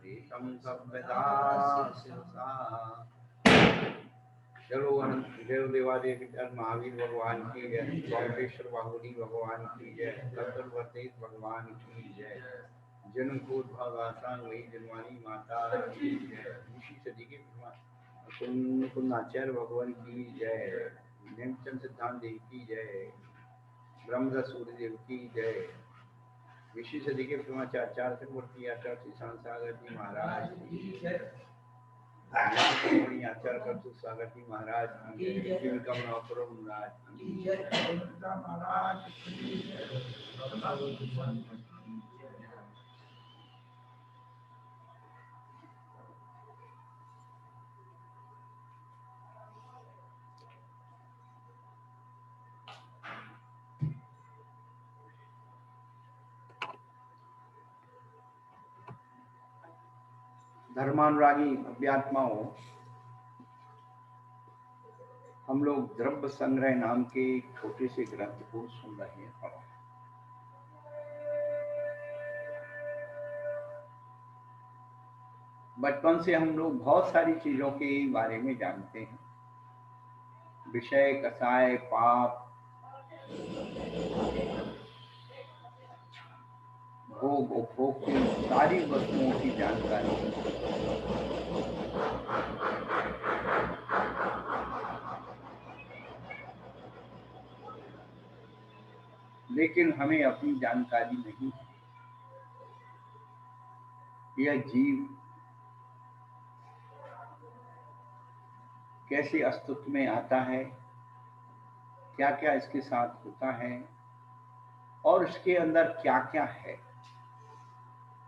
एकं सर्वदा शिरसा। चलो अनंत देव देवादेव महावीर भगवान की जय, वेंकटेश्वर बाहुली भगवान की जय, कपिलवतीत भगवान की जय, जन्मभूत भागासान वही जनवानी माता की जय, ऋषि सदी के कुंदाचार्य भगवान की जय, नेमचंद सिद्धांत देव की जय, ब्रह्मदत्त सूर्यदेव की जय, ऋषि सदी के आचार्य चक्रवर्ती आचार्य श्री सागर जी महाराज की जय, आचार्य करतु सागर जी महाराज की जय, कमलापुरम महाराज की जय, महाराज की जय। धर्मानुरागी अध्यात्माओं, हम लोग द्रव्य संग्रह नाम के छोटे से ग्रंथ को सुन रहे हैं। बचपन से हम लोग बहुत सारी चीजों के बारे में जानते हैं, विषय, कसाय, पाप, भोग, उपभोग की सारी वस्तुओं की जानकारी। लेकिन हमें अपनी जानकारी नहीं है, यह जीव कैसे अस्तित्व में आता है, क्या क्या इसके साथ होता है और इसके अंदर क्या क्या है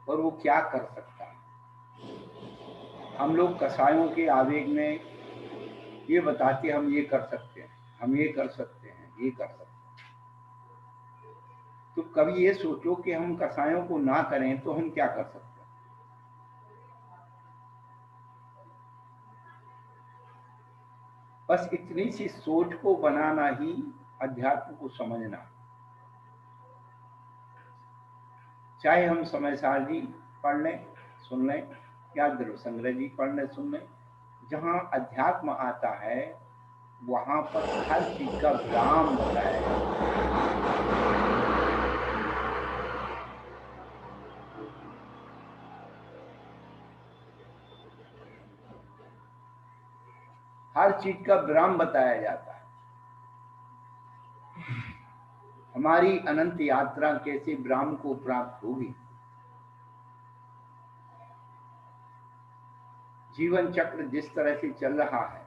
और वो क्या कर सकता है। हम लोग कसायों के आवेग में ये बताते हम ये कर सकते हैं, हम ये कर सकते हैं, ये कर सकते हैं। तो कभी ये सोचो कि हम कसायों को ना करें तो हम क्या कर सकते हैं। बस इतनी सी सोच को बनाना ही अध्यात्म को समझना। चाहे हम समयसार जी पढ़ लें, सुन लें, या द्रव्य संग्रह जी पढ़ लें, सुन लें, जहाँ अध्यात्म आता है वहां पर हर चीज का विराम बताया है। हर चीज का विराम बताया जाता है। हमारी अनंत यात्रा कैसे विराम को प्राप्त होगी, जीवन चक्र जिस तरह से चल रहा है,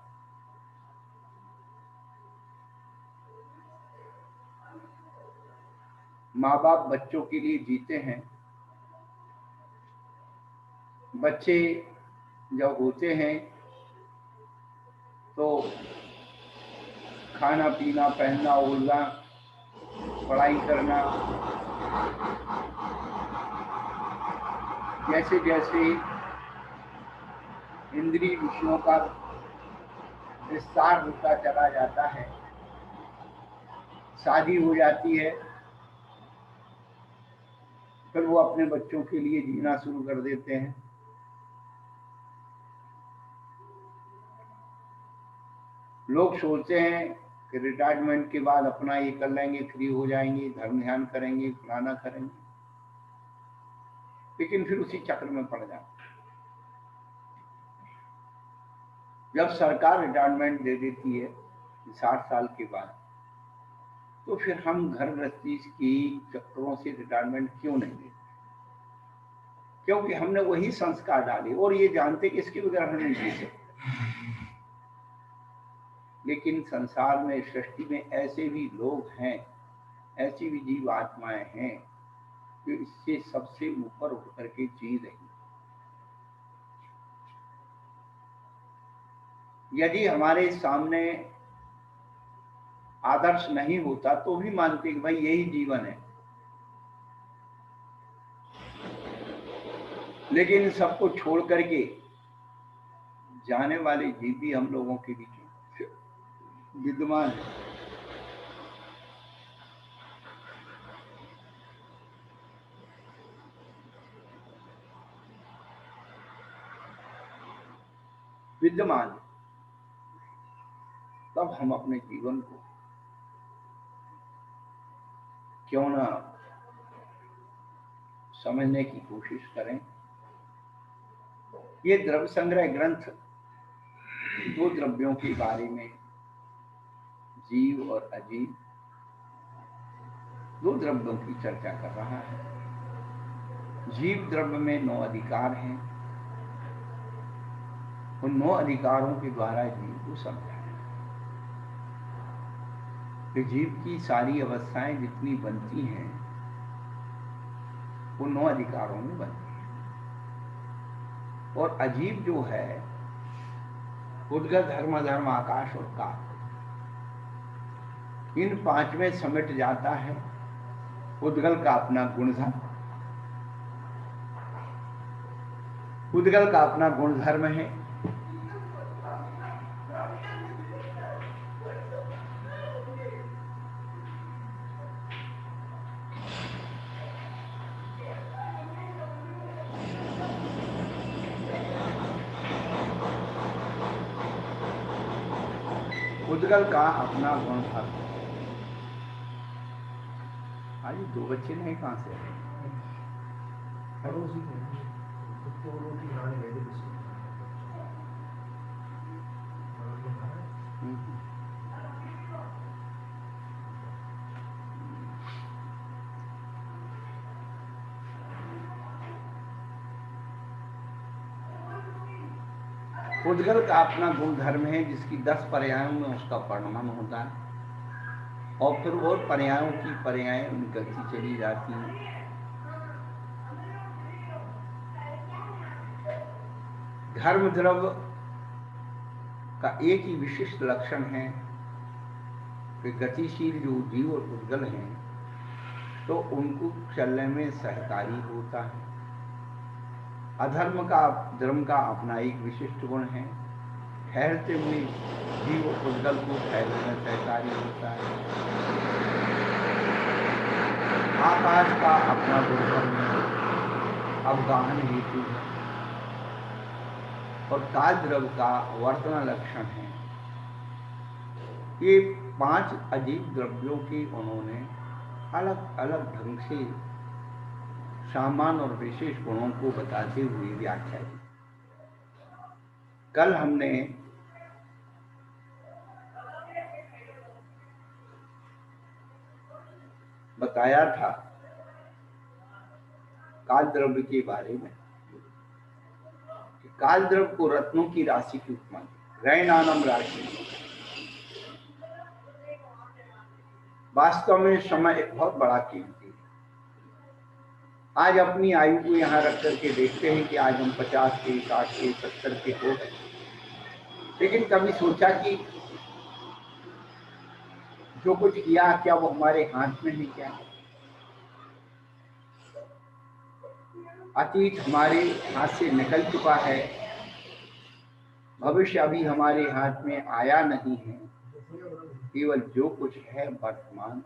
माँ बाप बच्चों के लिए जीते हैं। बच्चे जब होते हैं तो खाना पीना, पहनना ओढ़ना, पढ़ाई करना, जैसे जैसे इंद्रिय विषयों का विस्तार होता चला जाता है, शादी हो जाती है, फिर वो अपने बच्चों के लिए जीना शुरू कर देते हैं। लोग सोचते हैं कि रिटायरमेंट के बाद अपना ये कर लेंगे, फ्री हो जाएंगे, धर्म ध्यान करेंगे, फलाना करेंगे, लेकिन फिर उसी चक्र में पड़ जाते। जब सरकार रिटायरमेंट दे देती है 60 साल के बाद, तो फिर हम घर गृहस्थी की चक्रों से रिटायरमेंट क्यों नहीं देते? क्योंकि हमने वही संस्कार डाले और ये जानते कि इसके बगैर हम नहीं जी सकते। लेकिन संसार में, सृष्टि में ऐसे भी लोग हैं, ऐसी भी जीव आत्माएं हैं जो इससे सबसे ऊपर उठ के जी रही। यदि हमारे सामने आदर्श नहीं होता तो भी मानते कि भाई यही जीवन है, लेकिन सबको छोड़ करके जाने वाले जीव भी हम लोगों के बीच विद्यमान है। विद्यमान है, तब हम अपने जीवन को क्यों ना समझने की कोशिश करें। ये द्रव्य संग्रह ग्रंथ दो द्रव्यों के बारे में, जीव और अजीव, दो द्रव्यों की चर्चा कर रहा है। जीव द्रव्य में 9 अधिकार हैं। उन 9 अधिकारों के द्वारा जीव को समझाया कि जीव की सारी अवस्थाएं जितनी बनती हैं वो 9 अधिकारों में बनती हैं। और अजीव जो है उद्गत, धर्म, अधर्म, आकाश और काल, इन 5 में समेट जाता है। उद्गल का अपना गुणधर्म, उद्गल का अपना गुणधर्म है। उद्गल का अपना गुणधर्म। आज 2 बच्चे नहीं कहां से आए? उद्गल का अपना गुणधर्म है जिसकी 10 पर्यायों में उसका वर्णन होता है और फिर और पर्यायों की पर्याय निकलती चली जाती हैं। धर्म द्रव्य का एक ही विशिष्ट लक्षण है कि गतिशील जो जीव और उद्गल हैं तो उनको चलने में सहकारी होता है। अधर्म का, धर्म का अपना एक विशिष्ट गुण है, ठहरते हुए जीव और उद्गल को ठहरने में सहकारी होता है। आकाश का अपना गुणधर्म है, अवगाहन हेतु है। और काल द्रव्य का वर्तमान लक्षण है। ये 5 अजीब द्रव्यों के उन्होंने अलग अलग ढंग से सामान्य और विशेष गुणों को बताते हुए व्याख्या की। कल हमने बताया था काल द्रव्य के बारे में। काल द्रव्य को रत्नों की राशि की उपमा दी, रैनानम राशि। वास्तव में समय एक बहुत बड़ा कीमती है। आज अपनी आयु को यहाँ रख करके देखते हैं कि आज हम 50 के, 60 के, 70 के हो गए, लेकिन कभी सोचा कि जो कुछ किया क्या वो हमारे हाथ में ही क्या? अतीत हमारे हाथ से निकल चुका है, भविष्य अभी हमारे हाथ में आया नहीं है। केवल जो कुछ है वर्तमान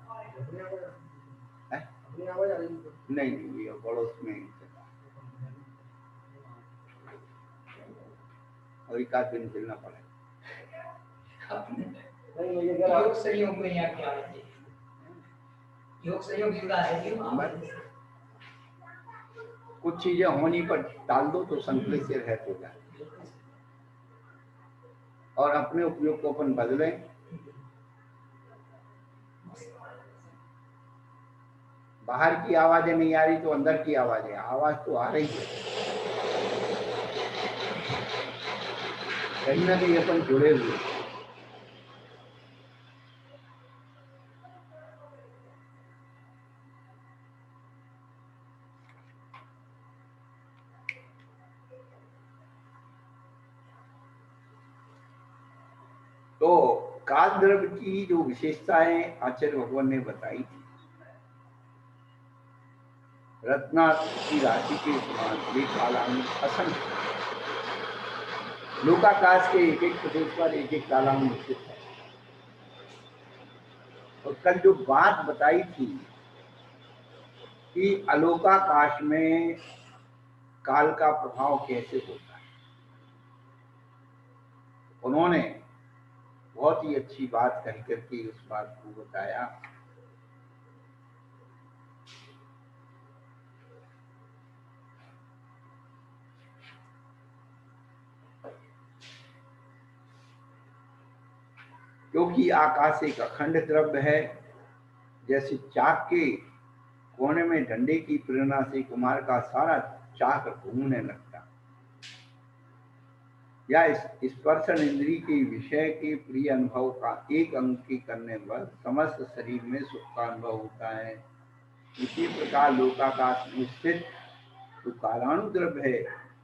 है। नहीं, ये पड़ोस में और एक आध दिन चलना पड़ेगा। योग संयोग में यहाँ क्या है? योग संयोग जुड़ा है। कुछ चीजें होनी पर टाल दो तो संकलित से रह हो जाए और अपने उपयोग को अपन बदलें। बाहर की आवाजें नहीं आ रही तो अंदर की आवाजें, आवाज तो आ रही है। कहीं ना कहीं अपन जुड़े हुए। तो काल द्रव्य की जो विशेषताएं आचार्य भगवान ने बताई थी, रत्ना की राशि के समान एक कालांग असंख्य, लोकाकाश के एक एक प्रदेश पर एक एक कालांग स्थित है। और कल जो बात बताई थी कि अलोकाकाश में काल का प्रभाव कैसे होता है, उन्होंने बहुत ही अच्छी बात कह करके उस बात को बताया। क्योंकि आकाश एक अखंड द्रव्य है, जैसे चाक के कोने में डंडे की प्रेरणा से कुमार का सारा चाक घूमने लगता, या स्पर्शन इंद्री के विषय के प्रिय अनुभव का एक अंग के करने पर समस्त शरीर में सुख का अनुभव होता है। इसी प्रकार लोकाकाश में स्थित जो कालाणु द्रव्य है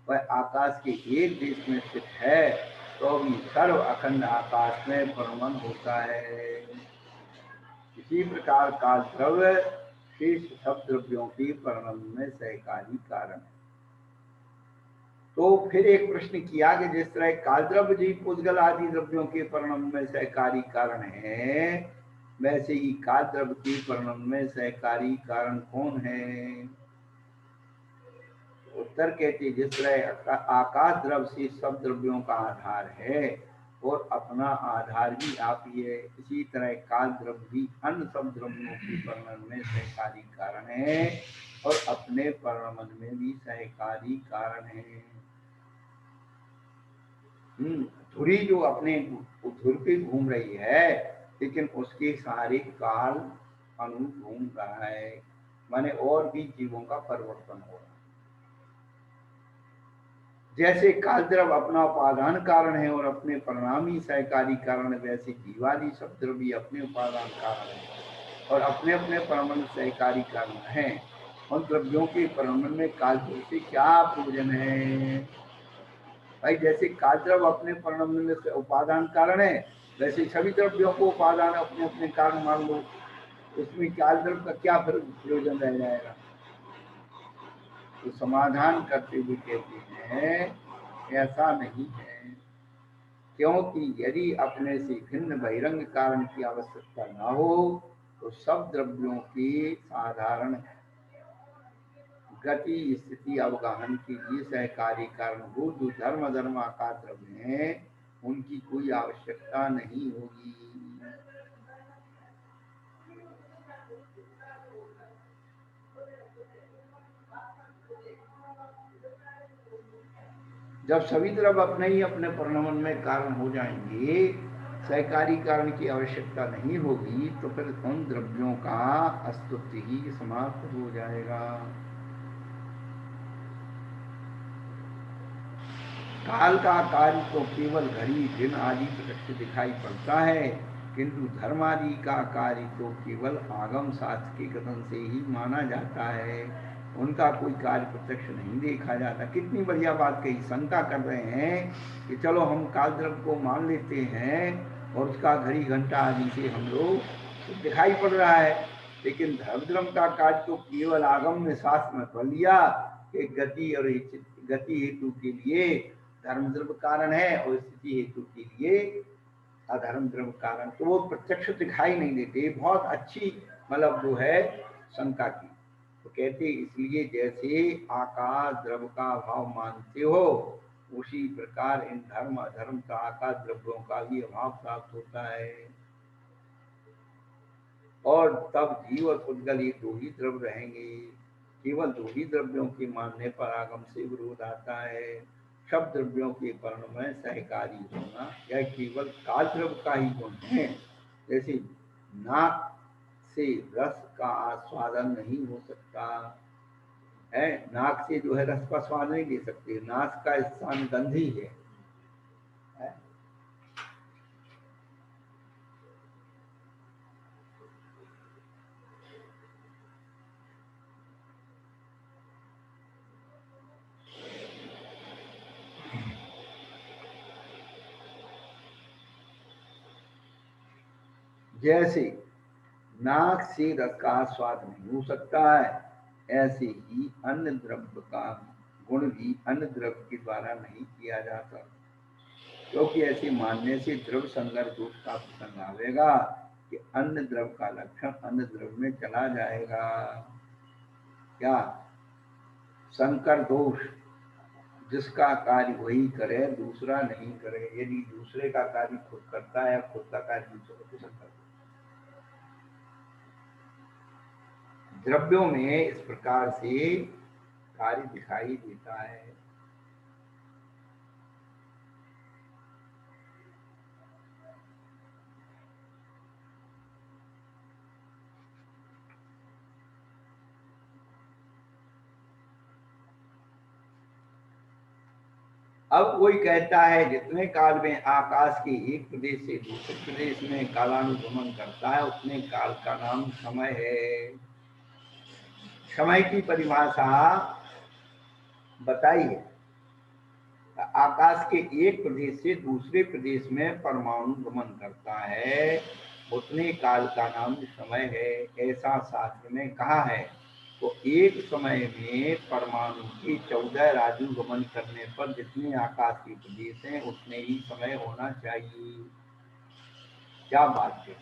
वह आकाश के एक देश में स्थित है तो भी सर्व अखंड आकाश में भ्रमण होता है। इसी प्रकार काल द्रव्य शेष सब द्रव्यों के परिणाम में सहकारी कारण है। तो फिर एक प्रश्न किया कि जिस तरह काल द्रव्य जीव पुद्गल आदि द्रव्यों के परिणाम में सहकारी कारण है, वैसे ही काल द्रव्य के परिणाम में सहकारी कारण कौन है? उत्तर कहते जिस तरह आकाश द्रव्य से सब द्रव्यों का आधार है और अपना आधार भी आप ही है, इसी तरह काल द्रव्य भी अन्य सब द्रव्यों के परिणाम में सहकारी कारण है और अपने परिणाम में भी सहकारी कारण है। धुरी जो अपने धुर पे घूम रही है, लेकिन उसके सारे काल अनु घूम रहा है, माने और भी जीवों का परिवर्तन हो रहा है। जैसे काल द्रव अपना उपादान कारण है और अपने परिणामी सहकारी कारण, वैसे जीवादि सब द्रव भी अपने उपादान कारण है और अपने अपने परमाणु सहकारी कारण है। उन द्रव्यों के परिणाम में काल द्रव से क्या प्रयोजन है भाई? जैसे काल द्रव अपने परिणाम में उपादान कारण है, वैसे सभी द्रव्यों को उपादान अपने अपने कारण मान लो, उसमें काल द्रव का क्या प्रयोजन रह जाएगा? तो समाधान करते हुए कहते हैं ऐसा नहीं है, क्योंकि यदि अपने से भिन्न बहिरंग कारण की आवश्यकता न हो तो सब द्रव्यों के साधारण गति स्थिति अवगाहन के लिए सहकारी कारण हो जो धर्म धर्माकार द्रव्य हैं, उनकी कोई आवश्यकता नहीं होगी। जब सभी द्रव्य अपने ही अपने परिणाम में कारण हो जाएंगे, सहकारी कारण की आवश्यकता नहीं होगी, तो फिर उन द्रव्यों का अस्तित्व ही समाप्त हो जाएगा। काल का कार्य तो केवल घड़ी दिन आदि प्रत्यक्ष दिखाई पड़ता है, किंतु धर्म आदि का कार्य तो केवल आगम शास्त्र के कथन से ही माना जाता है, उनका कोई कार्य प्रत्यक्ष नहीं देखा जाता। कितनी बढ़िया बात कही। शंका कर रहे हैं कि चलो हम काल द्रव्य को मान लेते हैं और उसका घड़ी घंटा आदि से हम लोग दिखाई पड़ रहा है, लेकिन धर्म द्रव्य का कार्य तो केवल आगम में शास्त्र में पढ़ लिया कि गति हेतु के लिए धर्म द्रव्य कारण है और स्थिति हेतु के लिए अधर्म द्रव्य कारण, तो वो प्रत्यक्ष दिखाई नहीं देते। बहुत अच्छी मतलब जो है शंका की। तो कहते इसलिए जैसे आकाश द्रव्य का अभाव मानते हो, उसी प्रकार इन धर्म अधर्म का आकाश द्रव्यों का भी अभाव प्राप्त होता है और तब जीव और पुद्गल ये दो ही द्रव्य रहेंगे। केवल दो ही द्रव्यों के मानने पर आगम से विरोध आता है। सब द्रव्यों के परिणाम में सहकारी होना यह केवल काल द्रव्य का ही गुण है। जैसे नाक से रस का आस्वादन नहीं हो सकता है, नाक से जो है रस का स्वाद नहीं ले सकते, नाक का स्थान गंधी है। जैसे नाक से रस का स्वाद नहीं हो सकता है, ऐसे ही अन्य द्रव्य का गुण भी अन्य द्रव्य के द्वारा नहीं किया जाता, क्योंकि ऐसे मानने से द्रव्य संगत दोष का प्रसंग आवेगा कि अन्य द्रव्य का लक्षण अन्य द्रव्य में चला जाएगा। क्या संकर दोष जिसका कार्य वही करे, दूसरा नहीं करे। यदि दूसरे का कार्य खुद करता है, खुद का कार्य दूसरे को करता है। द्रव्यों में इस प्रकार से कार्य दिखाई देता है। अब कोई कहता है जितने काल में आकाश के एक प्रदेश से दूसरे प्रदेश में कालानुगमन करता है, उतने काल का नाम समय है। समय की परिभाषा बताई है। आकाश के एक प्रदेश से दूसरे प्रदेश में परमाणु गमन करता है, उतने काल का नाम समय है, ऐसा शास्त्र में कहा है। तो एक समय में परमाणु के 14 राजु गमन करने पर जितने आकाश के प्रदेश हैं उतने ही समय होना चाहिए। क्या बात है।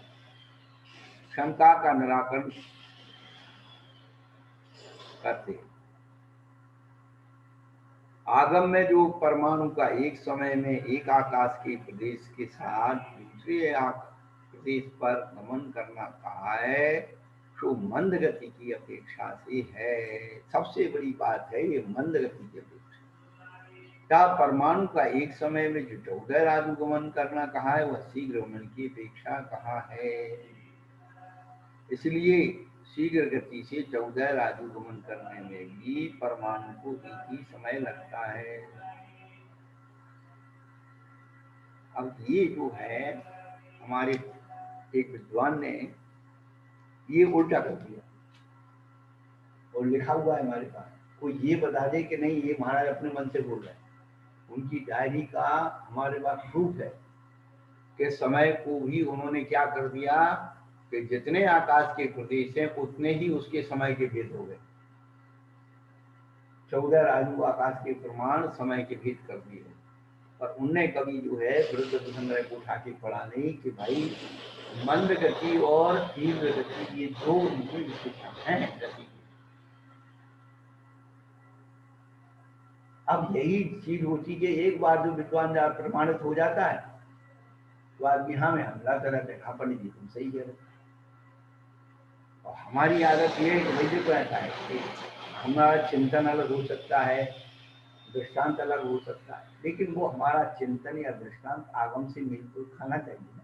शंका का निराकरण करते हैं। आगम में जो परमाणु का एक समय में एक आकाश के प्रदेश के साथ दूसरे प्रदेश पर गमन करना कहा है, तो मंद गति की अपेक्षा से है। सबसे बड़ी बात है ये मंद गति की अपेक्षा। क्या परमाणु का एक समय में जो 14 राजु गमन करना कहा है, वह शीघ्र गमन की अपेक्षा कहा है। इसलिए शीघ्र गति से 14 राजु गमन करने में भी परमाणु को एक ही समय लगता है। अब ये जो है हमारे एक विद्वान ने ये उल्टा कर दिया और लिखा हुआ है हमारे पास। कोई ये बता दे कि नहीं ये महाराज अपने मन से बोल रहे हैं। उनकी डायरी का हमारे पास प्रूफ है कि समय को भी उन्होंने क्या कर दिया कि जितने आकाश के प्रदेश हैं उतने ही उसके समय के भेद हो गए। 14 राजु आकाश के प्रमाण समय के भेद कर दिए। पर उनने कभी जो है विरुद्ध संग्रह को उठा के पढ़ा नहीं कि भाई मंद गति और तीव्र गति ये दो उनकी विशेषण हैं गति। अब यही चीज होती कि एक बार जो विद्वान प्रमाणित हो जाता है तो आदमी हाँ में हमला करते हैं, हाँ पंडित जी तुम सही कह रहे। और हमारी आदत ये है कि भाई देखो ऐसा है कि हमारा चिंतन अलग हो सकता है, दृष्टांत अलग हो सकता है, लेकिन वो हमारा चिंतन या दृष्टांत आगम से मिलकर खाना चाहिए।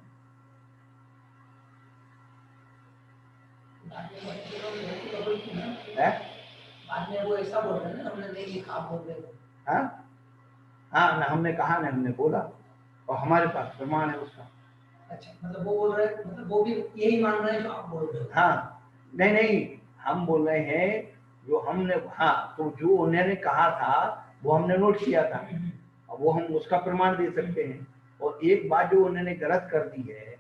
बाद में वो ऐसा बोल रहे हैं ना, हमने नहीं लिखा, आप बोल रहे हो। हाँ हाँ, ना हमने कहा ना हमने बोला, और हमारे पास प्रमाण है उसका। अच्छा, मतलब वो बोल रहे हैं, मतलब वो भी यही मान रहे हैं जो आप बोल रहे हो। हाँ नहीं नहीं, हम बोल रहे हैं जो हमने, हाँ तो जो उन्होंने कहा था वो हमने नोट किया था, अब वो हम उसका प्रमाण दे सकते हैं। और एक बात जो उन्होंने गलत कर दी है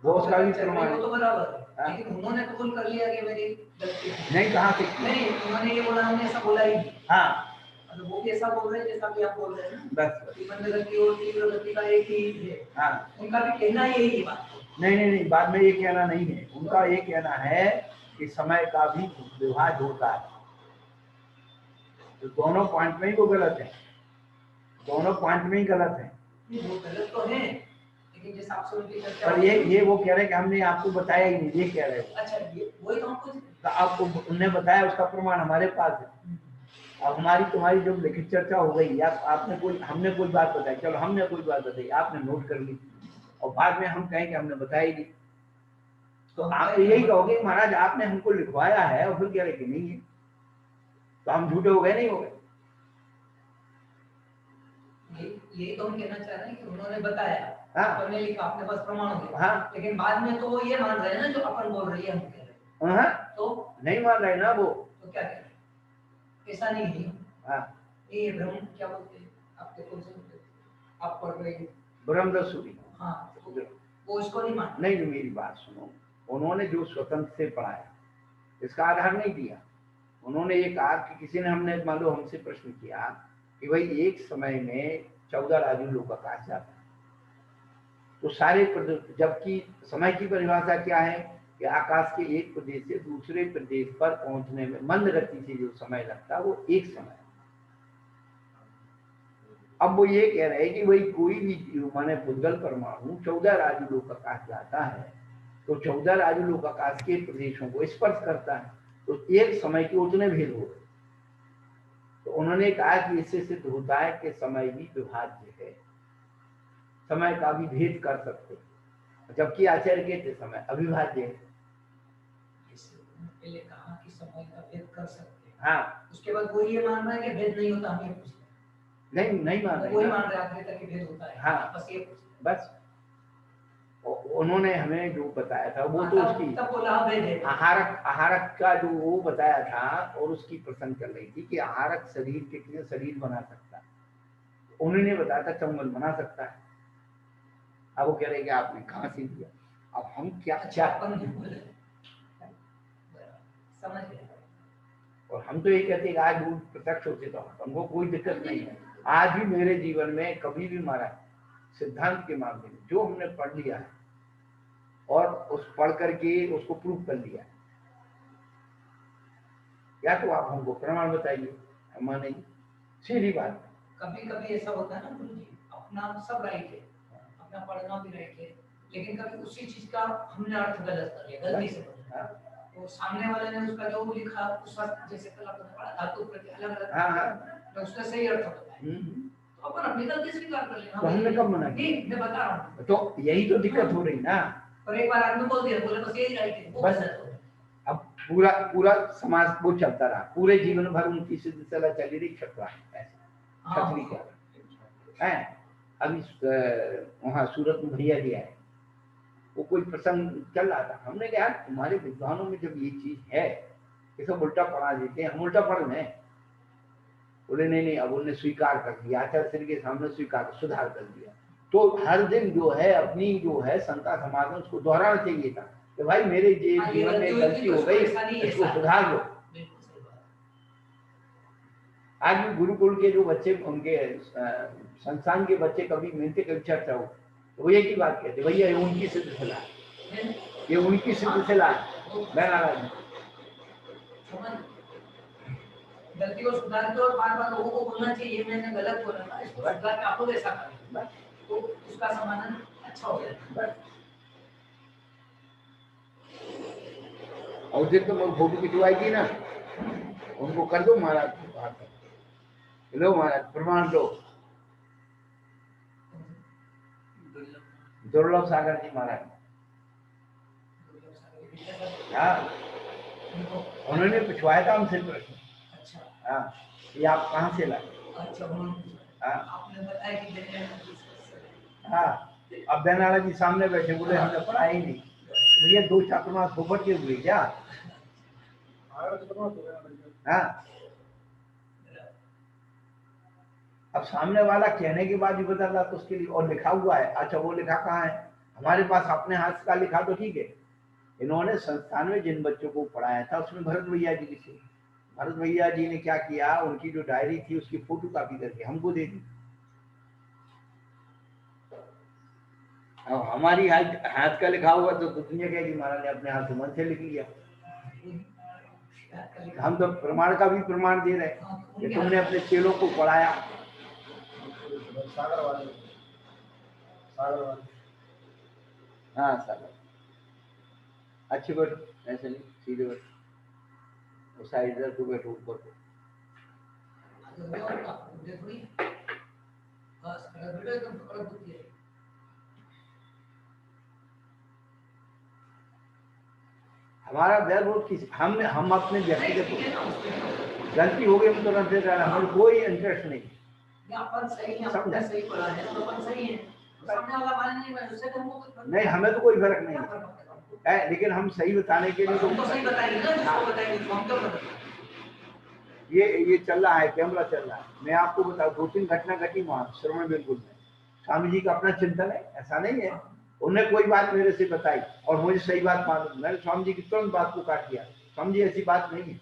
वो उसका भी प्रमाण है। तो बराबर, लेकिन उन्होंने कबूल कर लिया कि मेरी गलती है। नहीं, कहा कि नहीं, उन्होंने ये बोला, हमने ऐसा बोला ही। हाँ, मतलब वो भी ऐसा बोल रहे हैं जैसा कि आप बोल रहे हैं ना, बस मंद गति और तीव्र गति का एक ही है। हाँ, उनका भी कहना यही है बात। नहीं नहीं नहीं, बाद में ये कहना नहीं है। उनका ये कहना है कि समय का भी विभाज होता है। तो दोनों पॉइंट में ही वो गलत है, दोनों पॉइंट में ही गलत है। वो गलत तो है, लेकिन जिस आपसे उनकी चर्चा, पर ये वो कह रहे हैं कि हमने आपको बताया ही नहीं, ये कह रहे हैं। अच्छा, ये वही तो हमको, तो आपको उनने बताया, उसका प्रमाण हमारे पास है। अब हमारी तुम्हारी जो लिखित चर्चा हो गई, या आपने कोई, हमने कोई बात बताई, चलो हमने कोई बात बताई, आपने नोट कर ली, और बाद में हम कहें कि हमने बताई नहीं, तो आप तो यही कहोगे महाराज आपने हमको लिखवाया है, और फिर कह रहे कि नहीं है, तो हम झूठे हो गए, नहीं हो गए। यही तो हम कहना चाह रहे हैं कि उन्होंने बताया, हाँ, आपने लिखा, आपने पास प्रमाण हो गया। हाँ, लेकिन बाद में तो वो ये मान रहे हैं ना जो अपन बोल रही है, हम कह रहे हैं। हाँ, तो नहीं मान रहे ना वो, तो क्या करें, ऐसा नहीं है। हाँ, ये भ्रम क्या बोलते हैं, आपके कौन से आप पढ़ रहे हैं, ब्रह्मदसूरी। हाँ, तो वो इसको नहीं मान। नहीं, मेरी बात सुनो, उन्होंने जो स्वतंत्र से पढ़ाया इसका आधार नहीं दिया। उन्होंने ये कहा कि किसी ने, हमने मान लो हमसे प्रश्न किया कि भाई एक समय में 14 राजु लोग आकाश जाता है, तो सारे जबकि समय की परिभाषा क्या है कि आकाश के एक प्रदेश से दूसरे प्रदेश पर पहुंचने में मंद गति से जो समय लगता है वो एक समय अब वो ये कह रहे हैं कि भाई कोई भी माने भूतगल परमाणु 14 राजलोक आकाश जाता है तो 14 राजलोक आकाश के प्रदेशों को स्पर्श करता है, तो एक समय के उतने भेद हो गए। तो उन्होंने कहा कि इससे सिद्ध होता है कि समय भी विभाज्य है, समय का भी भेद कर सकते हैं, जबकि आचार्य कहते समय अविभाज्य है। पहले कहा कि समय का भेद कर सकते हैं, हाँ, उसके बाद वो ये मान रहा है कि भेद नहीं होता, हमें पूछ नहीं मान रहे, वही मान रहे आखिर तक कि भेद होता है। हाँ, बस ये बस उन्होंने हमें जो बताया था वो तो उसकी तब बोला भेद है। आहारक का जो वो बताया था और उसकी प्रसंग कर रही थी कि आहारक शरीर कितने शरीर बना सकता है, उन्होंने बताया था चंगल बना सकता है। अब वो कह रहे कि आपने कहाँ से दिया, अब हम क्या अच्छा समझ गए। और हम तो ये कहते हैं आज वो प्रत्यक्ष होते तो हमको कोई दिक्कत नहीं है। आज भी मेरे जीवन में कभी भी मारा सिद्धांत के मामले में जो हमने पढ़ लिया है और उस पढ़ करके उसको प्रूव कर लिया, या तो आप हमको प्रमाण बताइए, हम मानेंगे, सीधी बात। कभी कभी ऐसा होता है ना गुरु जी, अपना सब राइट है, अपना पढ़ना भी राइट है, लेकिन कभी उसी चीज का हमने अर्थ गलत कर लिया, गलती से पढ़ा, तो सामने वाले ने उसका जो लिखा उसका जैसे कल आपने पढ़ा धातु प्रति अलग अलग, तो उसका सही अर्थ बताया, तो अपन अपनी गलती स्वीकार कर लेना। तो हमने कब मना किया? नहीं, मैं बता रहा हूँ, तो यही तो दिक्कत हो रही ना। और एक बार आदमी बोल दिया, बोले बस यही राइट है, वो बस अब पूरा पूरा समाज वो चलता रहा, पूरे जीवन भर उनकी सिद्ध सलाह चली रही, छपरा छतरी क्या है। अभी वहाँ सूरत में भैया जी आए, वो कोई प्रसंग चल रहा था, हमने कहा तुम्हारे विद्वानों में जब ये चीज है ये सब उल्टा पढ़ा देते हैं, हम उल्टा पढ़ लें। बोले नहीं, अब उन्होंने स्वीकार कर दिया, आचार्य श्री के सामने स्वीकार सुधार कर दिया। तो हर दिन जो है अपनी जो है शंका समाधान उसको दोहराना चाहिए था कि भाई मेरे जीवन में गलती हो गई, इसको सुधार लो। आज भी गुरुकुल के जो बच्चे, उनके संस्थान के बच्चे कभी मिलते, कभी चर्चा हो तो वो एक ही बात कहते, भैया ये उनकी सिद्ध सलाह, ये उनकी सिद्ध सलाह, मैं नाराज हूँ। गलती को सुधार के और बार बार लोगों को बोलना चाहिए मैंने गलत बोला था, इसको सुधार के आपको ऐसा करें, तो उसका समाधान अच्छा हो जाएगा। और फिर तो मैं फोटो खिंचवाएगी ना, उनको कर दो महाराज, लो महाराज प्रमाण लो। दुर्लभ सागर जी महाराज, हाँ, उन्होंने पूछवाया था हमसे प्रश्न, हाँ, ये आप कहाँ से लाए? हाँ, अब बेनाला जी सामने बैठे, बोले हमने पढ़ा ही नहीं, तो ये 2 छात्र फोपट के हुए क्या? हाँ, अब सामने वाला कहने के बाद ही बता रहा तो उसके लिए, और लिखा हुआ है, अच्छा वो लिखा कहाँ है? हमारे पास अपने हाथ का लिखा तो ठीक है, इन्होंने संस्थान में जिन बच्चों को पढ़ाया था उसमें भरत भैया जी लिखे, भरत भैया जी ने क्या किया, उनकी जो डायरी थी उसकी फोटो कॉपी करके हमको दे दी। अब हमारी हाथ का लिखा हुआ तो दुनिया कहेगी महाराज ने अपने हाथ से मन से लिख लिया। हम तो प्रमाण का भी प्रमाण दे रहे कि तुमने अपने चेलों को पढ़ाया। हाँ सागर, अच्छी बैठो, ऐसे नहीं, सीधे बैठो, साइड इधर को बैठो, ऊपर को। हमारा व्यवरोध किसी, हम अपने व्यक्तिगत गलती हो गई हम तुरंत दे रहे हैं, हमें कोई इंटरेस्ट नहीं, नहीं हमें तो कोई फर्क नहीं है, लेकिन हम सही बताने के लिए तो सही बताएंगे ना, ये चल रहा है, कैमरा चल रहा है। मैं आपको बताऊं 2-3 घटना घटी वहां श्रवण बिल्कुल में, स्वामी जी का अपना चिंतन है, ऐसा नहीं है, उन्हें कोई बात मेरे से बताई और मुझे सही बात मालूम, मैंने स्वामी जी की तुरंत बात को काट दिया, स्वामी जी ऐसी बात नहीं है।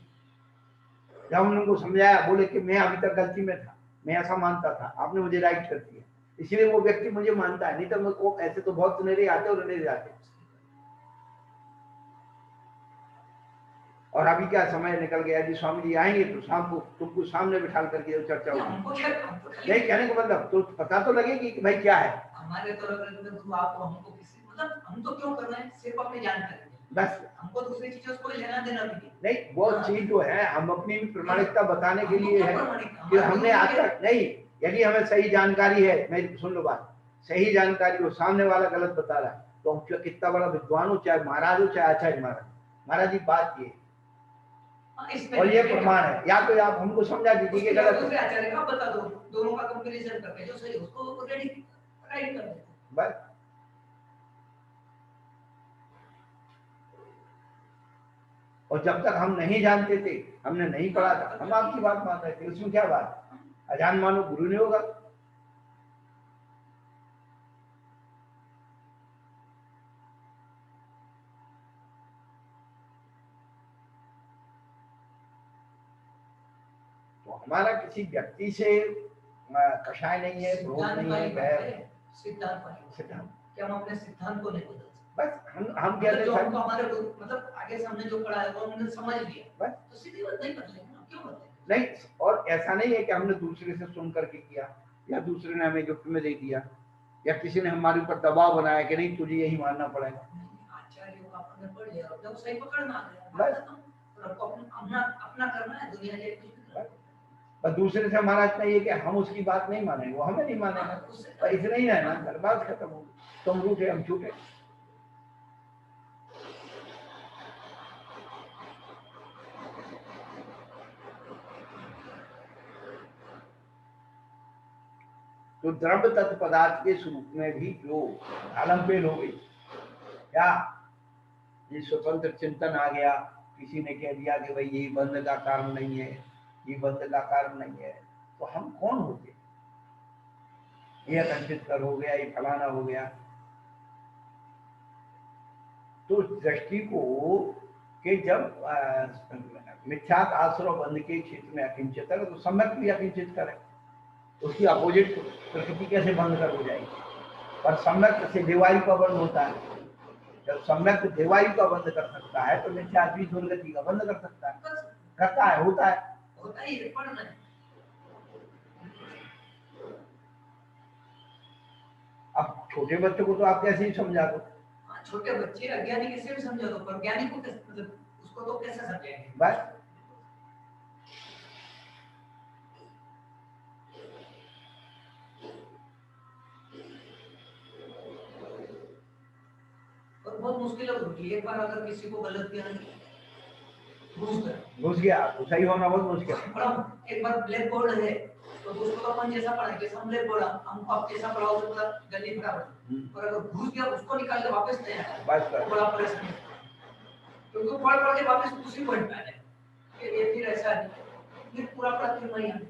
जब हमने उनको समझाया, बोले कि मैं अभी तक गलती में था, मैं ऐसा मानता था, आपने मुझे राइट कर दिया, इसलिए वो व्यक्ति मुझे मानता है, नहीं तो वो ऐसे तो बहुत सुनहरे आते और नहीं जाते। और अभी क्या समय निकल गया जी, स्वामी जी आएंगे तो शाम को तुमको सामने बिठा करके जो चर्चा होगी। हमको क्या, हमको यही कहने का मतलब, तो पता तो लगेगी कि भाई क्या है। हमारे तो आपको हमको किसी मतलब हम तो क्यों कर रहे हैं, सिर्फ अपनी जानकारी बस, हमको दूसरी चीजों से कोई लेना देना भी नहीं। वो चीज जो है हम अपनी प्रामाणिकता बताने के लिए है कि हमारे हमने आज तक नहीं, यदि हमें सही जानकारी है, मैं सुन लो बात, सही जानकारी वो सामने वाला गलत बता रहा है तो हम कितना बड़ा विद्वान हो, चाहे महाराज हो चाहे आचार्य महाराज जी, बात ये और ये प्रमाण है, या तो आप हमको समझा दीजिए कि गलत दूसरे आचार्य का बता दो, दोनों का कंपैरिजन करके जो सही उसको रेडी राइट कर देते बस। और जब तक हम नहीं जानते थे, हमने नहीं पढ़ा था, हम आपकी बात मान रहे थे, उसमें क्या बात, अजान मानो गुरु नहीं होगा। तो हमारा किसी व्यक्ति से कषाय नहीं है, क्रोध नहीं है, सिद्धांत क्या हम अपने सिद्धांत को नहीं बदल सकते। बस हम कहते जो हमको हमारे मतलब आगे से हमने जो पढ़ा है वो हमने समझ लिया, बस तो सीधी बात नहीं बदलेंगे ना, क्यों बदलेंगे। नहीं, और ऐसा नहीं है कि हमने दूसरे से सुन करके किया या दूसरे ने हमें गिफ्ट में दे दिया या किसी ने हमारे ऊपर दबाव बनाया कि नहीं तुझे यही मानना पड़ेगा। आचार्यों का आपने पढ़ लिया, जब सही पकड़ना आ गया बस, आपको अपना करना है, दुनिया के पर दूसरे से हमारा इतना ये कि हम उसकी बात नहीं मानेंगे, वो हमें नहीं मानेगा, पर इतना ही है ना, बात खत्म हो, तुम रूठे हम छूटे। तो द्रव्य तत्व पदार्थ के स्वरूप में भी जो आलम्बेल हो गई, क्या ये स्वतंत्र चिंतन आ गया, किसी ने कह दिया कि भाई ये बंध का कारण नहीं है, ये बंध का कारण नहीं है, तो हम कौन होते, ये अकंचित कर हो गया, ये फलाना हो गया। तो दृष्टि को कि जब मिथ्यात आश्रय बंध के क्षेत्र में अकिंचित है तो सम्यक भी अकिंचित करे, उसकी अपोजिट प्रकृति कैसे बंद कर हो जाएगी। पर सम्यक से देवायु का बंद होता है, जब सम्यक देवायु का बंद कर सकता है तो मिथ्यात भी दुर्गति का बंद कर सकता है, करता है, होता है। अब छोटे बच्चों को तो आप कैसे ही समझा दो, छोटे बच्चे अज्ञानी कैसे भी समझा दो, पर ज्ञानी को कैसे, उसको तो कैसे समझाएंगे। बस बहुत मुश्किल होती है, एक बार अगर किसी को गलत ज्ञान घुस गया तो सही होना बहुत मुश्किल है। एक बार ब्लैक बोर्ड है तो उसको तो अपन जैसा पढ़ा, जैसा हम ब्लैक बोर्ड हमको आप जैसा पढ़ाओ तो पूरा गली फटाफट, और अगर घुस गया उसको निकाल के वापस नहीं आया, बस बड़ा परेशान है, क्योंकि पढ़ के वापस उसी पॉइंट पे आए कि ये फिर ऐसा है, फिर पूरा फिर नहीं है,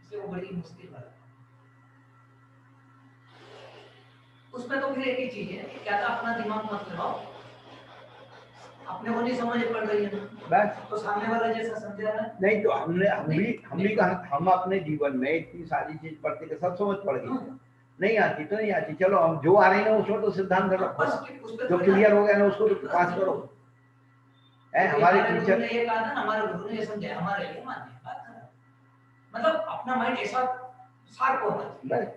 इसलिए वो बड़ी मुश्किल बात है। उसमें तो फिर एक ही चीज है, क्या था, अपना दिमाग मत लगाओ, अपने को नहीं समझ पड़ रही है बस, तो सामने वाला जैसा समझा रहा है नहीं, तो हम भी कहा हम अपने जीवन में इतनी सारी चीज पढ़ते के सब समझ पड़ गई, नहीं आती तो नहीं आती, चलो हम जो आ रही ना उसमें तो सिद्धांत रखो, जो क्लियर हो गया ना उसको तो पास करो। हमारे टीचर ने ये कहा था, हमारे गुरु ने ये समझाया, हमारे लिए मान्य बात है, मतलब अपना माइंड ऐसा शार्प होना चाहिए,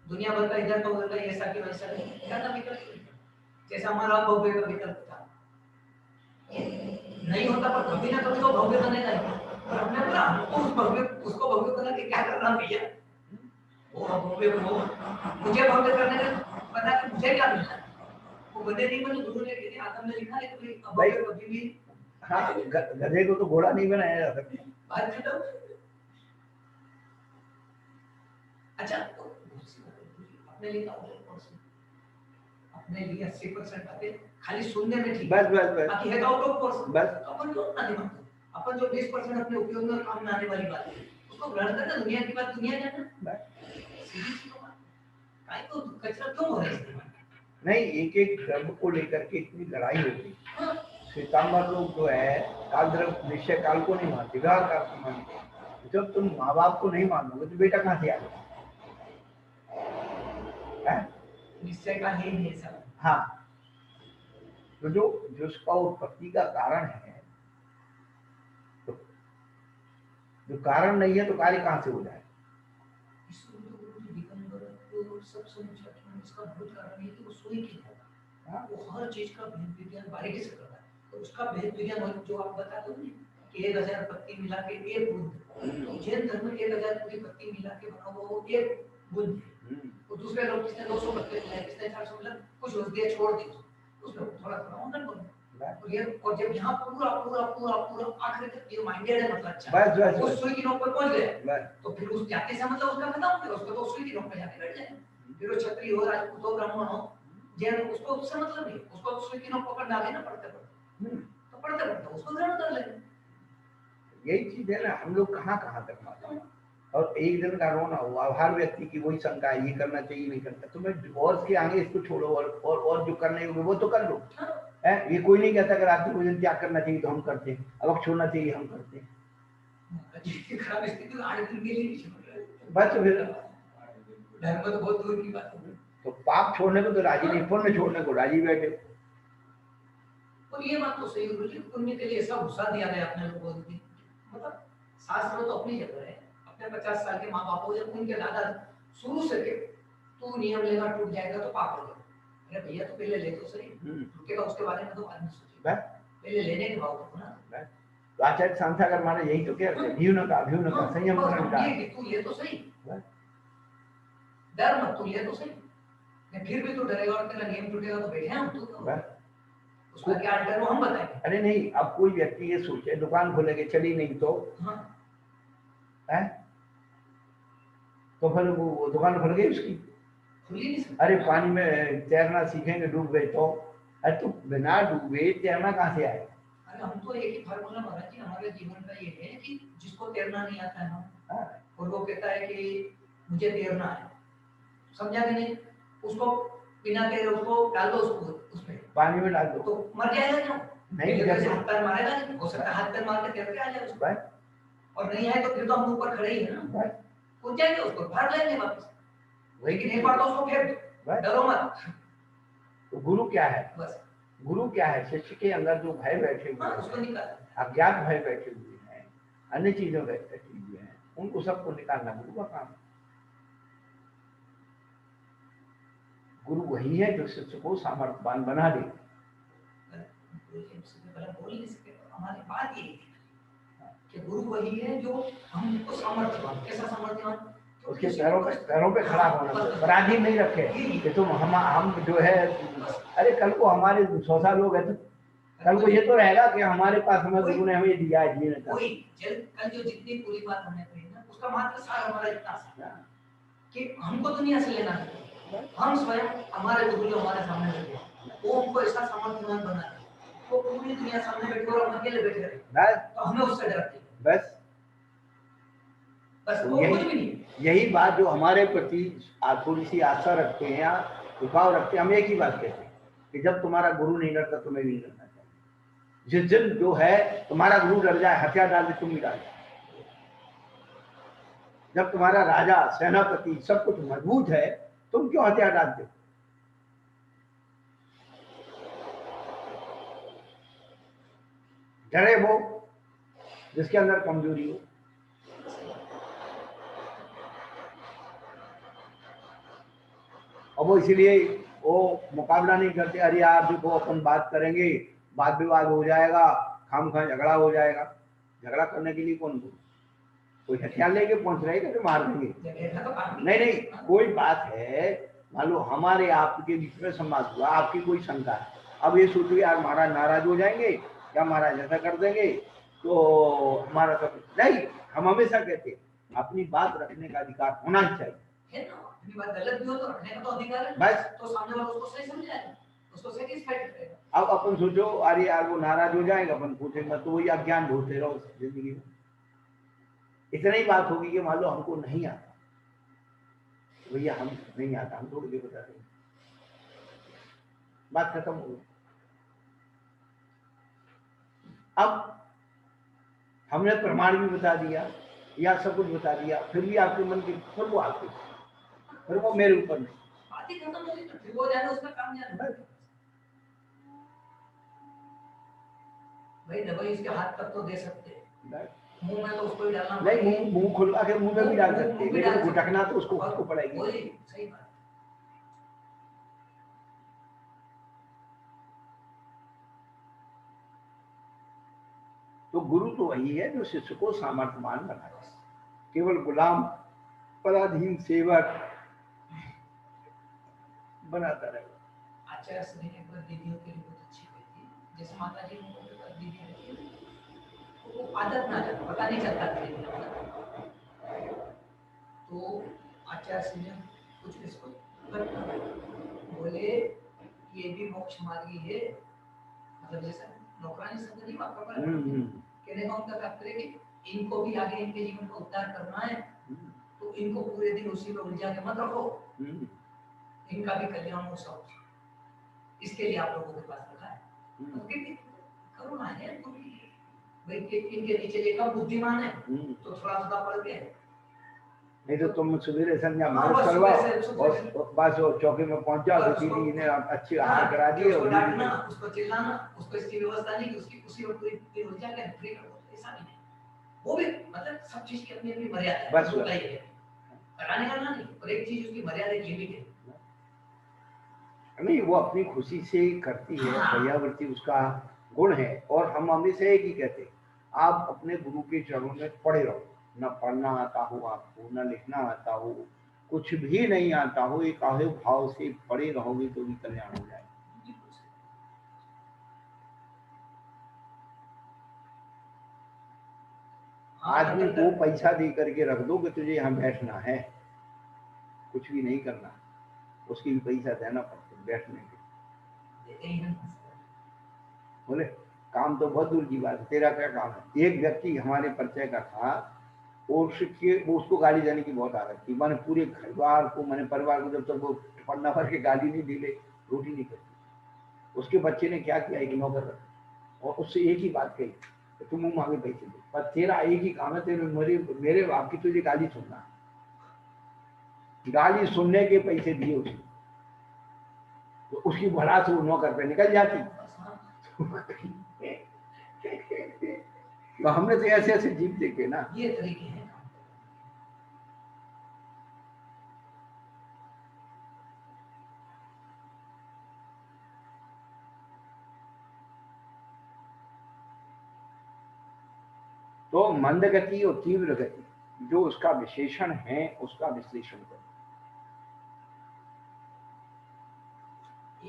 दुनिया भर का इधर का उधर का ऐसा कि वैसा नहीं, जैसा हमारा भव्य का विकल्प था, नहीं होता पर कभी ना कभी तो भव्य बनेगा ही, और हमने बोला उसको भव्य बना के क्या करना भैया, वो भव्य को मुझे भव्य करने का बना के मुझे क्या मिलना, वो बने नहीं बने, गुरु ने कहा आदम ने लिखा है कि भव्य कभी भी, हाँ, गधे को तो घोड़ा नहीं बनाया जा सकता, बात खत्म। अच्छा, अपने लिए अपने लिए 80% आते खाली सुनने में ठीक, बस बाकी है आउट ऑफ कोर्स, बस अपन क्यों ना दिमाग, अपन जो 20% अपने उपयोग में काम में आने वाली बात है उसको ग्रहण करना, दुनिया की बात दुनिया जानना, सीधी सी बात, काहे को कचरा क्यों हो रहा है। नहीं, एक एक धर्म को लेकर के इतनी लड़ाई हो गई, श्वेतांबर लोग जो है काल द्रव्य निश्चय काल को नहीं मानते, व्यवहार काल को मानते, जब तुम माँ बाप को नहीं मानोगे तो बेटा कहाँ से आ गया, निश्चय का ही नहीं सब, हाँ, तो जो उसका उत्पत्ति का कारण है, तो जो कारण नहीं है तो कार्य कहाँ से हो जाए? सब समझा कि इसका मूल कारण ये कि वो सोई की था, वो हर चीज का भेद विज्ञान बारीकी से करता है। तो उसका भेद विज्ञान जो आप बताते हो कि 1000 पत्ती मिला के एक बुंद, तो जैन धर्म में 1000 पूरी पत्ती मिला के बना वो एक बुंद है। तो दूसरे लोग किसने 200 पत्ते मिलाए, किसने 400 मिला, कुछ रोज दिया छोड़ दी, उसमें थोड़ा थोड़ा अंदर बोलो। और ये और जब यहाँ पूरा पूरा पूरा पूरा आखिर तक ये माइंडेड है, मतलब अच्छा उस सुई की नोक पर पहुंच गए, तो फिर उस जाति से मतलब उसका खत्म हो गया, उसको तो सुई की नोक पे जाके बैठ जाए। फिर वो क्षत्रिय हो, राजपूत हो, ब्राह्मण हो, जैन, उसको उससे मतलब नहीं, उसको तो सुई की नोक पकड़ डाले ना पढ़ते पढ़ते, तो पढ़ते पढ़ते उसको ग्रहण कर लेंगे। यही चीज है ना, हम लोग कहाँ कहाँ तक मानते हैं। और एक दिन का रोना हुआ, हर व्यक्ति की वही शंका है, ये करना चाहिए नहीं करता, तो मैं डिवोर्स के आगे इसको छोड़ो और जो करने होंगे वो तो कर लो। है ये कोई नहीं कहता कि रात्रि भोजन त्याग करना चाहिए तो हम करते हैं, अब छोड़ना चाहिए हम करते हैं। बस फिर धर्म तो बहुत दूर की बात है। तो पाप छोड़ने को तो राजी नहीं, पुण्य छोड़ने को राजी बैठे। और ये बात तो सही है गुरुजी, पुण्य के लिए ऐसा उत्साह दिया गया अपने लोगों को, मतलब शास्त्र तो अपनी जगह है। अपने 50 साल के माँ बाप हो, जब उनके दादा शुरू से के तू नियम लेना टूट जाएगा तो पाप हो जाएगा, अरे भैया तो पहले ले तो सही, टूटेगा उसके बारे में तो बाद में सोचिए, पहले लेने के भाव तो ना। तो आचार्य शांताकर महाराज यही तो कह रहे हैं, भ्यून का संयम का, तू ले तो सही, डर मत, तू ले तो सही, फिर भी तू डरेगा और तेरा नियम टूटेगा तो बैठे हम तू, उसका क्या अल्टर वो हम बताएंगे। अरे नहीं, अब कोई व्यक्ति ये सोचे दुकान खोलेंगे चली नहीं तो है, तो फिर वो दुकान खुल गई उसकी, खुली नहीं। अरे पानी में तैरना सीखेंगे, डूब गए तो, अरे तो बिना डूबे तैरना कहाँ से आए? अरे हम तो एक ही फार्मूला महाराज जी, हमारे जीवन का ये है कि जिसको तैरना नहीं आता है हम, और वो कहता है कि मुझे तैरना है, समझा कि नहीं, उसको बिना तैरे उसको डाल दो उसमें पानी में डाल दो तो मर जाएगा क्यों? नहीं, जैसे हाथ पैर मारेगा नहीं, हो सकता है हाथ पैर मार के तैर के आ जाए उसको, और नहीं आए तो फिर तो हम ऊपर खड़े ही है ना, कूद जाएंगे, उसको भर लेंगे वापस, लेकिन एक बार तो उसको फेंक दो, डरो मत। तो गुरु क्या है? बस गुरु क्या है? शिष्य के अंदर जो भय बैठे हुए हैं, उसको निकाल, अज्ञात भय बैठे हुए हैं, अन्य चीजों बैठे हुए हैं, उनको सबको निकालना गुरु का काम है। गुरु वही है जो शिष्य को सामर्थ्यवान बना दे। हमारी बात ये कि गुरु वही है जो हमको सामर्थ्यवान, कैसा सामर्थ्यवान, उसके पैरों पे खड़ा होना, पराधीन नहीं रखे कि तुम हम जो है, अरे कल को हमारे 100 लोग हैं तो कल को ये तो रहेगा कि हमारे पास हमें गुरु ने हमें दिया है जीने का। कल जो जितनी पूरी बात हमने कही ना, उसका मात्र सार हमारा इतना सा कि हमको दुनिया से लेना है, हम स्वयं हमारे गुरु जो हमारे सामने बैठे, वो हमको ऐसा सामर्थ्यवान बना है, वो पूरी दुनिया सामने बैठे और हम अकेले बैठे रहे, तो हमें उससे डरते हैं। बस यही बात जो हमारे प्रति थोड़ी सी आशा रखते हैं या झुकाव रखते हैं, हम एक ही बात कहते हैं कि जब तुम्हारा गुरु नहीं डरता तुम्हें भी नहीं डरना चाहिए। जिस दिन जो है तुम्हारा गुरु डर जाए, हथियार डाल दे, तुम भी डाल। जब तुम्हारा राजा सेनापति सब कुछ मजबूत है, तुम क्यों हथियार डालते हो? डरे वो जिसके अंदर कमजोरी हो। और वो इसलिए वो मुकाबला नहीं करते, अरे यार देखो अपन बात करेंगे, वाद विवाद हो जाएगा, खामखा झगड़ा हो जाएगा। झगड़ा करने के लिए कौन बोल, कोई हथियार लेके पहुंच रहेगा तो मार देंगे। नहीं नहीं, कोई बात है, मान लो हमारे आपके बीच में संवाद हुआ, आपकी कोई शंका है, अब ये सोचो यार महाराज नाराज हो जाएंगे क्या, महाराज ऐसा कर देंगे तो हमारा सब नहीं। हम हमेशा कहते हैं अपनी बात रखने का अधिकार होना चाहिए, अपनी बात गलत भी हो तो रखने का तो अधिकार है, बस तो सामने वाला उसको सही समझाएगा, उसको सेटिस्फाइड करेगा। अब अपन सोचो अरे यार वो नाराज हो जाएगा, अपन पूछेंगे तो वही अज्ञान ढूंढते रहो जिंदगी में। इतना ही बात होगी कि मान लो हमको नहीं आता, भैया हम नहीं आता, हम थोड़ी देर बता देंगे, बात खत्म हो गई। अब हमने प्रमाण भी बता दिया या सब कुछ बता दिया, फिर भी आपके मन की फिर वो आते, फिर वो मेरे ऊपर नहीं, बात ही खत्म हो गई, तो फिर वो जाने उसका काम जाने। भाई दवाई उसके हाथ तक तो दे सकते हैं, मुंह में तो उसको ही डालना नहीं, मुंह खुलवा के मुंह में भी डाल सकते हैं, लेकिन गुटकना तो उसको और पड़ेगी। वही सही बात। तो गुरु तो वही है जो शिष्य को सामर्थ्यवान बनाए, केवल गुलाम पराधीन सेवक बनाता रहेगा। आचार्य श्री ने एक बार दीदियों के लिए बहुत अच्छी कही थी, जैसे माता जी उनके पास दीदी रहती है, वो आदत ना जाता, पता नहीं चलता था। तो आचार्य श्री ने कुछ इसको बोले ये भी मोक्ष मार्गी है, मतलब जैसा नौकरानी शब्द नहीं वापस कहने का उनका तात्पर्य कि इनको भी आगे इनके जीवन का उद्धार करना है, तो इनको पूरे दिन उसी में उलझा के मत रखो, इनका भी कल्याण हो सब, इसके लिए आप लोगों के पास रखा है। क्योंकि करुणा है भाई, इनके नीचे देखा बुद्धिमान है तो थोड़ा सा पड़ गया, नहीं तो तुम सवेरे संध्या मालिश करवाओ और बस वो चौकी में पहुंच जाओ तो सीधी इन्हें अच्छी आहार करा दिए, उसको डांटना, उसको चिल्लाना, उसको इसकी व्यवस्था नहीं कि उसकी उसी में पूरी दिन हो जाएगा, फ्री कर दो, ऐसा नहीं है। वो भी मतलब सब चीज की अपनी अपनी मर्यादा है, बस होता ही है, कराने का नहीं, और एक चीज उसकी मर्यादा एक लिमिट है। नहीं, वो अपनी खुशी से करती है, दयावृत्ति उसका गुण है। और हम हमेशा एक ही कहते, आप अपने गुरु के चरणों में पड़े रहो, न पढ़ना आता हो आपको, न लिखना आता हो, कुछ भी नहीं आता हो, एक आहे भाव से पड़े रहोगे तो भी कल्याण हो जाएगा। आदमी को पैसा दे करके रख दो कि तुझे यहाँ बैठना है, कुछ भी नहीं करना, उसकी भी पैसा देना पड़ता है बैठने के। बोले काम तो बहुत दूर की बात है, तेरा क्या काम है। एक व्यक्ति हमारे परिचय का था, वो उसको गाली देने की बहुत आदत थी, मैंने पूरे परिवार को, मैंने परिवार को जब तक वो पन्ना भर के गाली नहीं दी, रोटी नहीं करती। उसके बच्चे ने क्या किया, एक नौकर रखा और उससे एक ही बात कही, तुम मुंह मांगे पैसे दो, पर तेरा एक ही काम है, तेरे मेरे बाप की तुझे गाली सुनना। गाली सुनने के पैसे दिए उसने, तो उसकी भला से वो नौकर पे निकल जाती। तो हमने तो ऐसे ऐसे जीव देखे ना, ये तरीके हैं। तो मंद गति और तीव्र गति जो उसका विशेषण है, उसका विश्लेषण करो।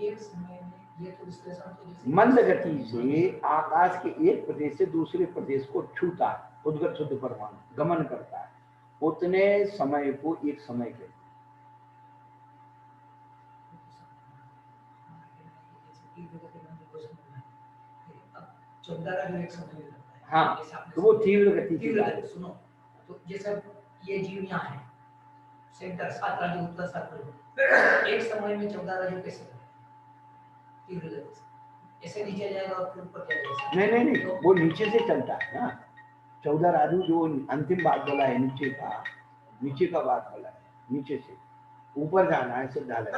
एक समय में ये तो विश्लेषण तो मंद गति से आकाश के एक प्रदेश से दूसरे प्रदेश को छूता है, उद्गत शुद्ध परमाणु गमन करता है, उतने समय को एक समय कहते हैं। हाँ, तो वो तीव्र गति की बात है। सुनो, तो जैसे ये जीव यहाँ है, सेंटर 7 राज्य उत्तर 7 राज्य, एक समय में 14 राज्यों कैसे तीव्र गति से ऐसे नीचे जाएगा और फिर ऊपर जाएगा। नहीं, तो वो नीचे से चलता है ना। 14 राजू जो अंतिम बात बोला है, नीचे का बात बोला है, नीचे से ऊपर जाना है सिद्धालय।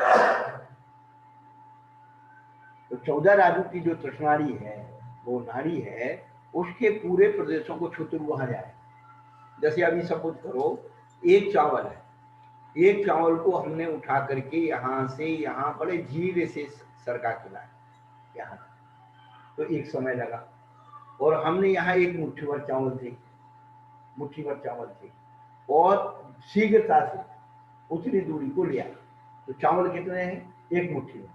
तो 14 राजू की जो तृष्णारी है, वो नारी है, उसके पूरे प्रदेशों को छूते वहां जाए। जैसे अभी सपोज करो, एक चावल है, एक चावल को हमने उठा करके यहाँ से यहाँ बड़े धीरे से सरका खिलाया यहाँ, तो एक समय लगा। और हमने यहाँ एक मुट्ठी भर चावल थे और शीघ्रता से उतनी दूरी को लिया, तो चावल कितने हैं, एक मुट्ठी भर।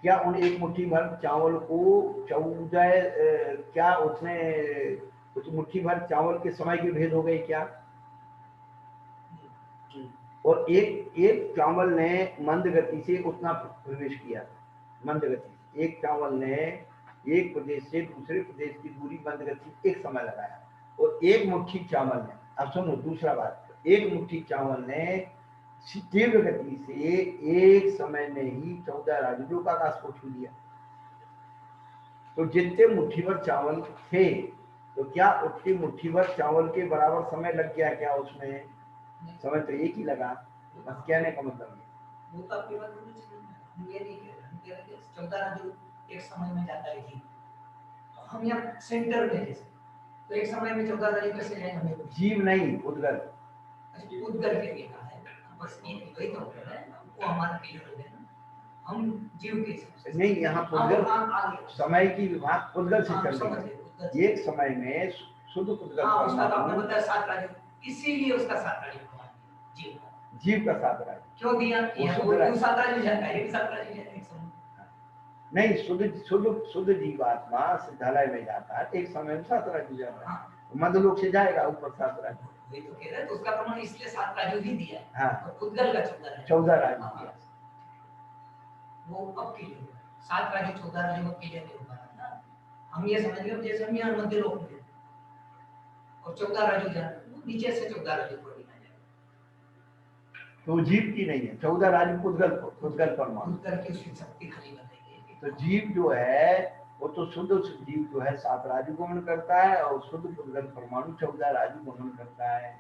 क्या उन एक मुट्ठी भर चावल को 14 क्या उसने उस मुट्ठी भर चावल के समय के भेद हो गए क्या? और एक चावल ने मंद गति से उतना प्रवेश किया, मंद गति एक चावल ने एक प्रदेश से दूसरे प्रदेश की दूरी मंद गति एक समय लगाया। और एक मुट्ठी चावल ने, अब सुनो दूसरा बात, एक मुट्ठी चावल ने तीव्र गति से एक समय में ही 14 राज्यों का आकाश को छू लिया। तो जितने मुट्ठी भर चावल थे, तो क्या उतनी मुट्ठी भर चावल के बराबर समय लग गया क्या उसमें? समय तो एक ही लगा। बस कहने का मतलब है, वो तो आपकी बात होनी चाहिए, हम ये नहीं कह रहे, 14 राज्यों एक समय में जाता है जी, हम यहाँ सेंटर में जैसे, तो एक समय में 14 राजू कैसे जाएंगे हमें? जीव नहीं, उद्गल। अच्छा, उद्गल के लिए कहा है, बस ये वही तो है, वो हमारा क्लियर हो गया ना, हम जीव के हिसाब से नहीं, यहाँ पुद्गल समय की विभाग उद्गल से चल रही है। एक समय में शुद्ध पुद्गल उसका तो आपने बताया 7 राजू, इसीलिए उसका 7 राजू जीव, जीव का 7 राजू क्यों दिया? वो 7 राजू जाता है, 7 राजू जाता है एक समय नहीं, शुद्ध जीवात्मा सिद्धालय में जाता है, एक समय में 7 राजू जाता है, मध्यलोक से जाएगा ऊपर 7 राजू। वही तो कह रहे हैं, तो उसका प्रमाण इसलिए 7 राजू ही दिया है। हाँ, और उद्गल का 14 राजू दिया। वो अब के लिए 7 राजू 14 राजू अब के लिए नहीं होगा ना। हम ये समझ गए जैसे हम यहाँ मध्य लोक में और 14 राजू जाना, नीचे से 14 राजू को लिखा जाए, तो जीव की नहीं है 14 राजू पुद्गल परमाणु, उद्गल की उसकी शक्ति खाली बताई। तो जीव जो है वो तो शुद्ध जीव जो है 7 राजू गमन करता है और शुद्ध पुद्गल परमाणु 14 राजू गमन करता है।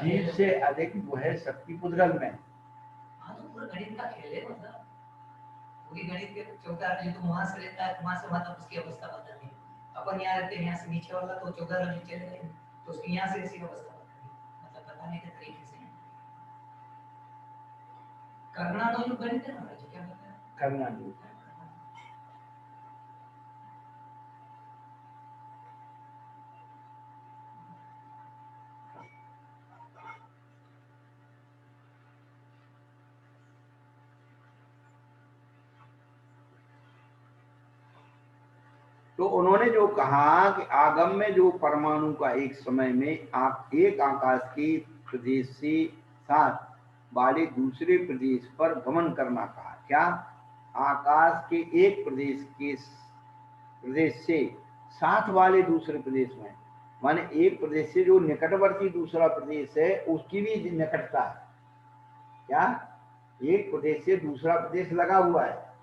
जीव से अधिक जो है शक्ति पुद्गल में। हाँ, तो पूरा गणित का खेल है, मतलब पूरी गणित के 14 राजू तो वहां से लेता है, वहां से मतलब उसकी अवस्था बदलनी है। अपन यहाँ रहते हैं, यहाँ से नीचे वाला तो 14 राजू चले गए, तो उसकी यहाँ से ऐसी अवस्था बदलनी, मतलब बताने के तरीके से करना तो जो गणित है ना, क्या बताया करना नहीं। तो उन्होंने जो कहा कि आगम में जो परमाणु का एक समय में एक आकाश के प्रदेश से 7 वाले दूसरे प्रदेश पर गमन करना कहा। क्या? आकाश के एक प्रदेश से 7 वाले दूसरे प्रदेश में, माने एक प्रदेश से जो निकटवर्ती दूसरा प्रदेश है उसकी भी निकटता है। क्या? एक प्रदेश से दूसरा प्रदेश लगा हुआ है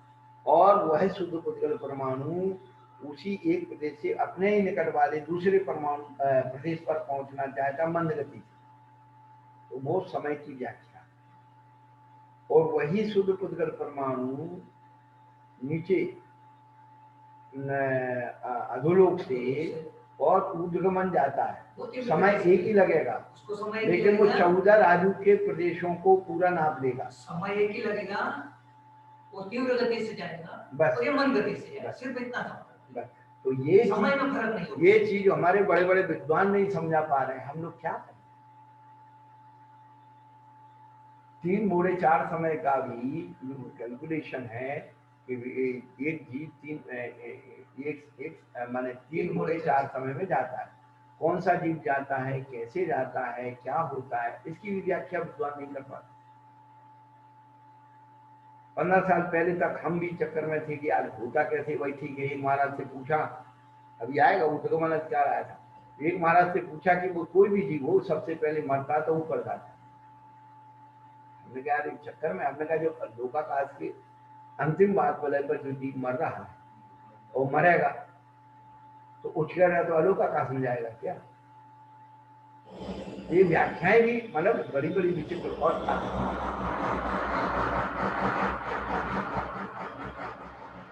और वह शुद्ध पुद्गल परमाणु उसी एक प्रदेश से अपने ही निकट वाले दूसरे परमाणु प्रदेश पर पहुंचना चाहता मंद गति, तो वो समय की व्याख्या। और वही शुद्ध पुद्गल परमाणु नीचे अधोलोक से और ऊर्ध्वगमन जाता है, समय एक ही लगेगा, लेकिन वो 14 राजू के प्रदेशों को पूरा नाप देगा। समय एक ही लगेगा, वो तीव्र गति से जाएगा बस, और ये मंद गति से जाएगा, सिर्फ इतना था। तो ये समय में फर्क नहीं होगा। ये चीज हमारे बड़े बड़े विद्वान नहीं समझा पा रहे हैं, हम लोग क्या करें। 3 मोड़े 4 समय का भी कैलकुलेशन है कि एक जीव माने 3 मोड़े 4 समय में जाता है। कौन सा जीव जाता है, कैसे जाता है, क्या होता है, इसकी भी व्याख्या विद्वान नहीं कर पाते। 15 साल पहले तक हम भी चक्कर में थे कि आज होता कैसे। वही ठीक है, एक महाराज से पूछा, अभी आएगा वो तो मैंने क्या आया था, एक महाराज से पूछा कि वो कोई भी जीव हो सबसे पहले मरता तो ऊपर जाता। हमने कहा यार चक्कर में, हमने कहा जो लोकाकाश के अंतिम बात वाले पर जो जीव मर रहा है वो मरेगा तो उठ कर तो अलोकाकाश में जाएगा क्या? ये व्याख्याएं भी मतलब बड़ी बड़ी विचित्र और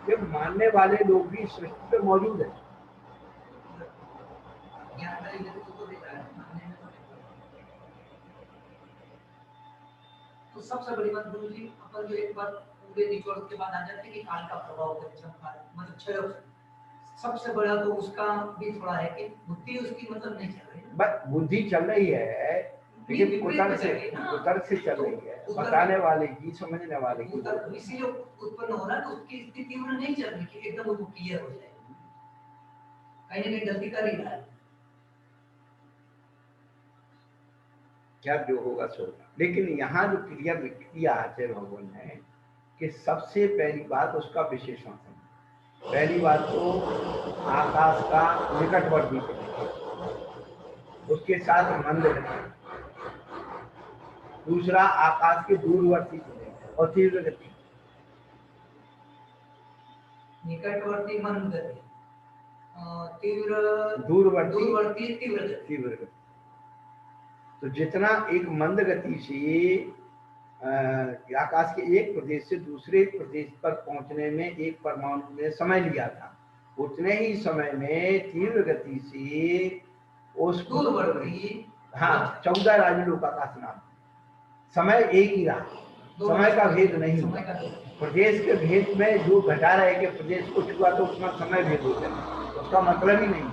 ये मानने वाले लोग भी सृष्टि पे मौजूद है। तो सबसे बड़ी बात गुरु जी, अपन जो एक बार पूरे निचोड़ के बाद आ जाते हैं कि काल का प्रभाव मतलब क्षय, सबसे बड़ा तो उसका भी थोड़ा है कि बुद्धि उसकी मतलब नहीं चल रही, बस बुद्धि चल रही है लेकिन कुतर्क से चल रही है, बताने वाले की, समझने वाले की। इसीलिए उत्पन्न हो रहा है, तो उसकी स्थिति में नहीं चल रही कि एकदम वो क्लियर हो जाए, कहीं ना कहीं गलती कर ही रहा है। क्या जो होगा सो होगा, लेकिन यहाँ जो क्रिया किया आचार्य भगवान ने कि सबसे पहली बात उसका विशेषण समझ। पहली बात तो आकाश का निकटवर्ती उसके साथ मंद गति, दूसरा आकाश के दूरवर्ती और तीव्र गति। निकटवर्ती मंद गति, तीव्र दूरवर्ती तीव्र गति। तो जितना एक मंद गति से आकाश के एक प्रदेश से दूसरे प्रदेश पर पहुंचने में एक परमाणु ने समय लिया था, उतने ही समय में तीव्र गति से उस दूर बढ़ गई। हाँ 14 राजलोक आकाश नाम। समय एक ही रहा, समय का भेद नहीं हुआ। प्रदेश के भेद में जो घटा रहे कि प्रदेश को छुआ तो उतना समय भेद हो गया, उसका मतलब ही नहीं।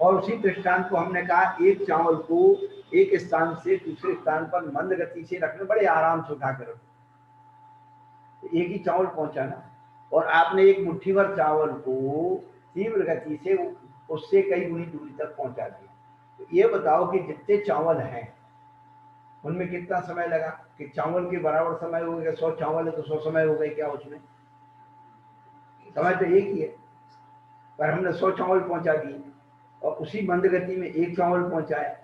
और उसी दृष्टांत को हमने कहा, एक चावल को एक स्थान से दूसरे स्थान पर मंद गति से रखने, बड़े आराम से उठा कर एक ही चावल पहुंचा ना। और आपने एक मुट्ठी भर चावल को तीव्र गति से उससे कई गुनी दूरी तक पहुंचा दिया। तो ये बताओ कि जितने चावल हैं उनमें कितना समय लगा? कि चावल के बराबर समय हो गया। 100 चावल है तो 100 समय हो गए क्या? उसमें समय तो एक ही है, पर हमने 100 चावल पहुंचा दिए और उसी मंद गति में एक चावल पहुंचाया।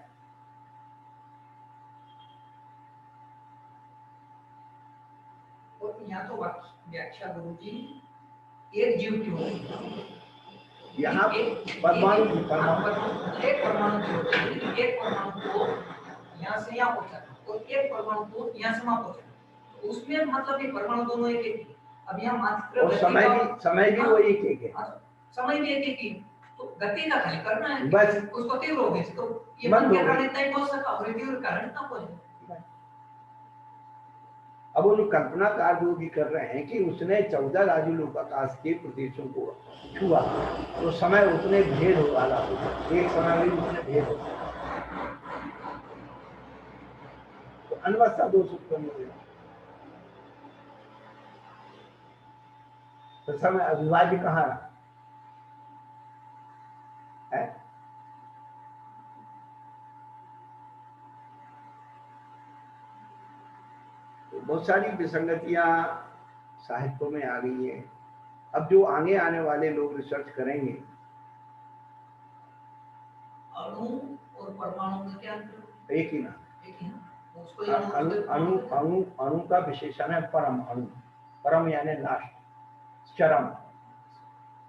और यहाँ तो व्याख्या गुरु जी एक जीव की होती है। यहाँ परमाणु एक परमाणु की एक परमाणु को यहाँ से यहाँ पहुंचाना और एक परमाणु को यहाँ से वहाँ पहुंचाना, तो उसमें मतलब ये परमाणु दोनों एक एक ही। अब यहाँ मात्र और समय भी वो एक एक है। समय भी एक एक ही, तो गति का खाली करना है बस, उसको तीव्र हो गई तो ये मन के कारण इतना ही पहुंच सका और तीव्र कारण इतना पहुंच। अब वो जो कल्पनाकार जो भी कर रहे हैं कि उसने 14 राजलोक आकाश के प्रदेशों को छुआ तो समय उतने भेद हो वाला हो, एक समय में उतने भेद हो, तो अनवस्था दोष उत्पन्न हो गया। तो समय अविभाज्य कहाँ रहा है? तो बहुत सारी विसंगतियां साहित्यों में आ गई है। अब जो आगे आने वाले लोग रिसर्च करेंगे, अणु और परमाणु में क्या अंतर? एक ही ना, एक ही ना। उसको अणु अणु अणु का विशेषण है परम अणु। परम यानी लास्ट, चरम,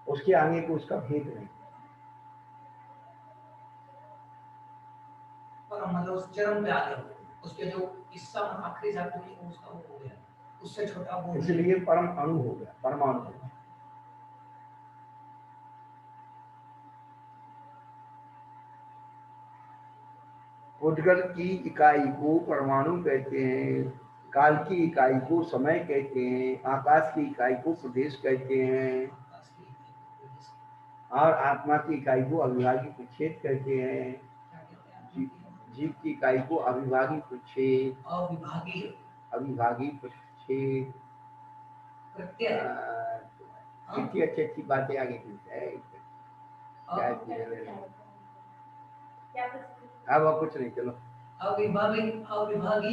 उसके आगे को उसका भेद नहीं। परम मतलब उस चरम पे आ गया, उसके जो हिस्सा आखिरी जाकर उसका वो हो गया, उससे छोटा वो, इसलिए परम अणु हो गया, परमाणु हो गया। उद्गल की इकाई को परमाणु कहते हैं, काल की इकाई को समय कहते हैं, आकाश की इकाई को प्रदेश कहते हैं, और आत्मा की इकाई को अविभाज्य प्रच्छेद कहते हैं। जीव की इकाई को अविभाज्य प्रच्छेद, अविभाज्य प्रच्छेद। कितनी अच्छी अच्छी बातें आगे की है। अब कुछ नहीं, चलो। अविभाज्य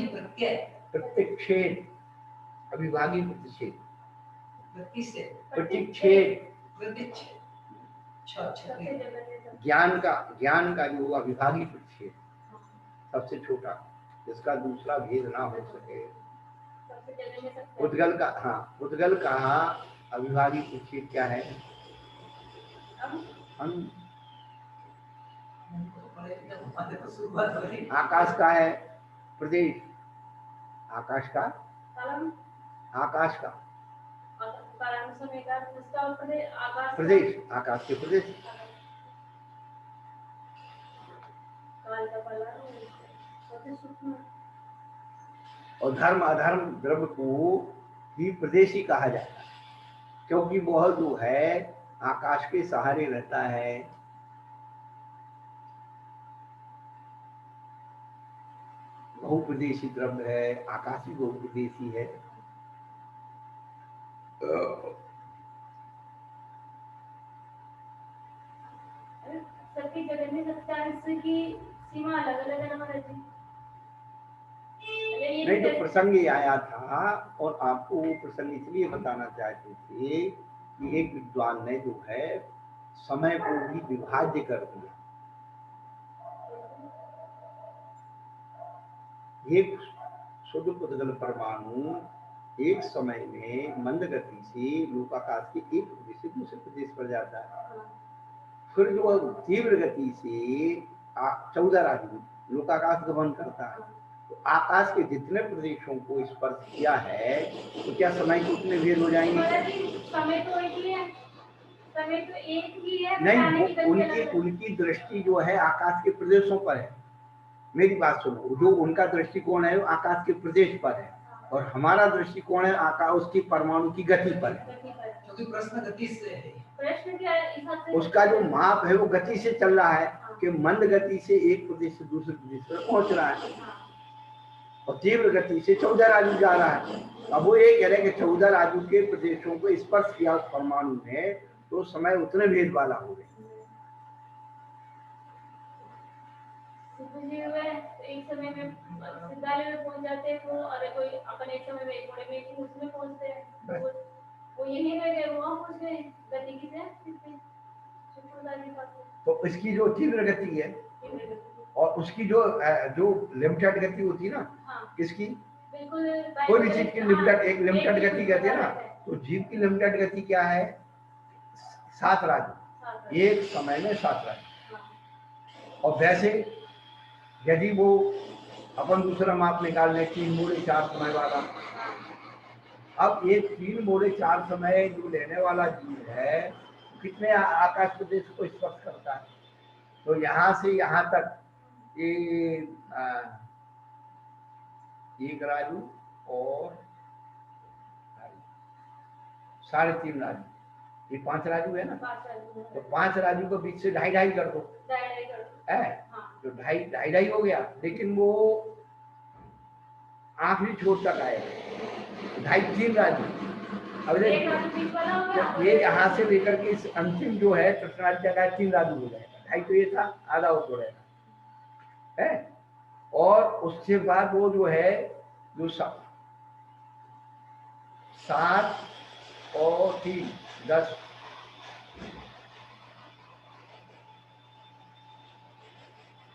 प्रत्यय, प्रतिच्छेद, अविभाज्य प्रतिच्छेद, ज्ञान का जो अविभाज्य प्रतिच्छेद सबसे छोटा, जिसका दूसरा भेद ना हो सके। उद्गल का अविभाज्य प्रतिच्छेद क्या है? आकाश का है प्रदेश, आकाश का प्रदेश, आकाश के प्रदेश। और धर्म अधर्म द्रव्य को भी प्रदेश ही कहा जाता है, क्योंकि वह जो है आकाश के सहारे रहता है। बहुप्रदेशी द्रव्य है, आकाश भी बहुप्रदेशी है। सबकी जगह में सत्याग्रह की सीमा अलग अलग है ना महाराज जी? नहीं, तो प्रसंग ही आया था और आपको वो प्रसंग इसलिए बताना चाहते थे कि एक विद्वान ने जो है समय को भी विभाज्य कर दिया। एक शुद्ध उद्गल परमाणु एक समय में मंद गति से लोकाकाश के एक प्रदेश से दूसरे प्रदेश पर जाता है, फिर जो तीव्र गति से 14 राजलोक लोकाकाश गमन करता है, तो आकाश के जितने प्रदेशों को स्पर्श किया है तो क्या समय के उतने भेद हो जाएंगे? महाराज जी, समय तो एक ही है, समय तो एक ही है, नहीं, बताने की वो गति अलग है। उनकी दृष्टि जो है आकाश के प्रदेशों पर है। मेरी बात सुनो, जो उनका दृष्टिकोण है वो आकाश के प्रदेश पर है और हमारा दृष्टिकोण है आकाश उसकी परमाणु की गति पर है। गति पर। क्योंकि प्रश्न गति से है। प्रश्न क्या है, इस हद से उसका जो माप है वो गति से चल रहा है कि मंद गति से एक प्रदेश से दूसरे प्रदेश पर पहुंच रहा है और तीव्र गति से 14 राजू जा रहा है। अब वो ये कह रहे हैं कि 14 राजू के प्रदेशों को स्पर्श किया उस परमाणु ने तो समय उतने भेद वाला हो गया। एक समय में सिद्धालय में पहुंच जाते हैं वो, अरे कोई अपन एक समय में एक घोड़े में एक उसमें पहुंचते हैं, वो यही रह गए, वहां पहुंच गए गति की से। तो इसकी जो तीव्र गति है और उसकी जो लिमिटेड गति होती है ना, हाँ, किसकी, बिल्कुल कोई भी चीज की लिमिटेड, एक लिमिटेड गति कहते हैं ना, तो जीव की लिमिटेड गति क्या है? 7 राजू, एक समय में 7 राजू। और वैसे यदि वो अपन दूसरा माप निकाल लें 3 मोड़े 4 समय वाला, अब ये 3 मोड़े 4 समय जो लेने वाला जीव है कितने आकाश प्रदेश को स्पर्श करता है? तो यहाँ से यहाँ तक ये एक राजू और 3.5 राजू, ये 5 राजू है ना, तो 5 राजू को बीच से 2.5 कर दो है, तो 2.5 हो गया, लेकिन वो आखिरी छोर तक आएगा 2.5-3 राजू। अब ये यहाँ से लेकर के इस अंतिम जो है कृष्णार्थ जगह 3 राजू हो जाएगा, 2.5 तो ये था, आधा और जोड़ेगा है। और उसके बाद वो जो है जो 7 और 3 10,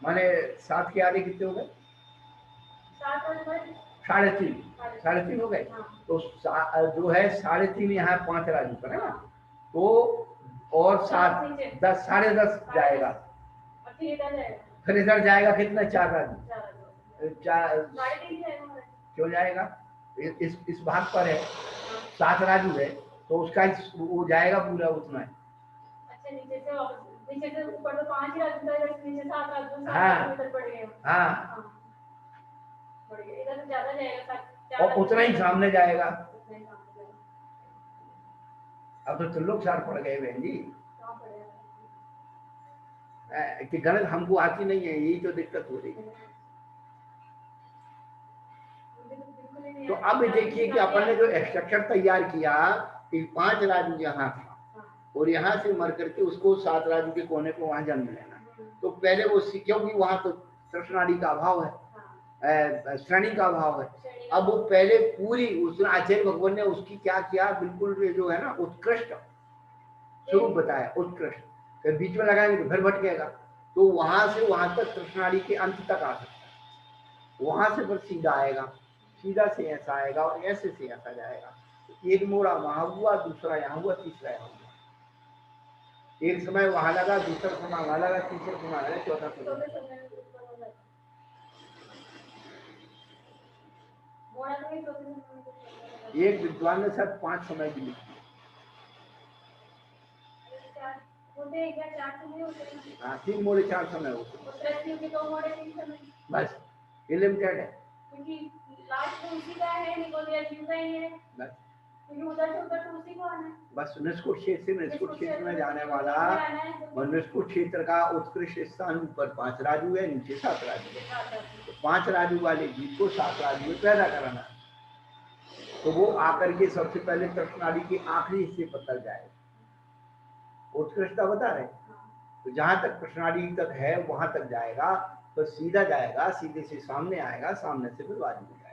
माने 7 के आधे कितने हो गए? 3.5 हो गए। तो जो है 3.5 यहाँ 5 राजू पर है ना, तो और 7 10 10.5 जाएगा, फिर इधर जाएगा कितना? 4 राजू, 4 क्यों जाएगा? इस भाग पर है 7 राजू है तो उसका वो जाएगा पूरा उतना है। अच्छा, नीचे से ऊपर तो 5 राजू था, नीचे 7 राजू, हाँ बढ़ गए। हाँ, बढ़ गए, इधर तो ज्यादा जाएगा, और उतना ही सामने जाएगा। अब तो लोग 4 पड़ गए बहन जी, कि गणित हमको आती नहीं है, यही तो दिक्कत हो रही है। तो अब देखिए कि अपन ने जो स्ट्रक्चर तैयार किया कि 5 राजू यहाँ था और यहाँ से मर करके उसको 7 राजू के कोने को वहां जन्म लेना, तो पहले वो क्योंकि वहां तो कृष्णाड़ी का अभाव है, श्रेणी का अभाव है। अब वो पहले पूरी उसने आचार्य भगवान ने उसकी क्या किया, बिल्कुल जो है ना उत्कृष्ट स्वरूप बताया, उत्कृष्ट, फिर बीच में लगाएंगे तो फिर भटकेगा, तो वहां से वहां तक कृष्णाड़ी के अंत तक आ सकता है, वहां से फिर सीधा आएगा, सीधा से ऐसा आएगा और ऐसे से ऐसा जाएगा। एक मोड़ा वहां हुआ, दूसरा यहाँ हुआ, तीसरा यहाँ हुआ, एक समय वहां लगा, दूसरा समय वहां लगा, तीसरा समय लगा, चौथा समय। एक विद्वान ने सर 5 समय की लिखी, हाँ 3 मोड़े 4 समय होते, बस ये लिमिटेड है, क्योंकि लास्ट में उसी का है, निकोलिया जीव का ही है, बस क्योंकि उधर से उधर तो उसी को आना है। बस निष्कुट क्षेत्र से निष्कुट क्षेत्र में जाने वाला और निष्कुट क्षेत्र का उत्कृष्ट स्थान ऊपर 5 राजू है, नीचे 7 राजू है, तो 5 राजू वाले जीव को 7 राजू में पैदा कराना, तो वो आकर के सबसे पहले कृष्णाड़ी के आखिरी हिस्से पर तक जाएगा, उत्कृष्टता बता रहे, तो जहां तक कृष्णाड़ी तक है वहां तक जाएगा, तो सीधा जाएगा, सीधे से सामने आएगा, सामने से फिर बाजू में जाएगा।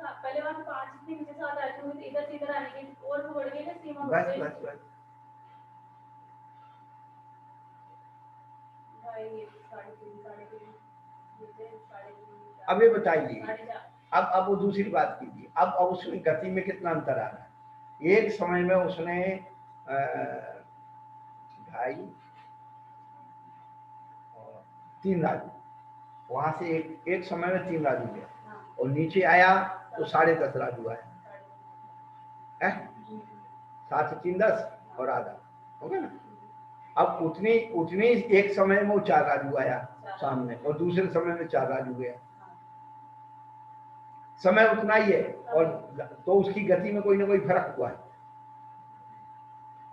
पहले वहां 5 थी, नीचे 7 आए थे, इधर से इधर आने की और भी बढ़ गई ना सीमा, बस बस बस अब ये बताइए, अब वो दूसरी बात कीजिए, अब उसमें गति में कितना अंतर आ रहा है। एक समय में उसने 2.5 और 3 राजू, वहां से एक समय में 3 राजू गया और नीचे आया तो 10.5 राजू आया है। 7 3 10 और आधा हो गया ना। अब उतनी एक समय में वो 4 राजू आया सामने और दूसरे समय में 4 राजू गया। समय उतना ही है और तो उसकी गति में कोई ना कोई फर्क हुआ है।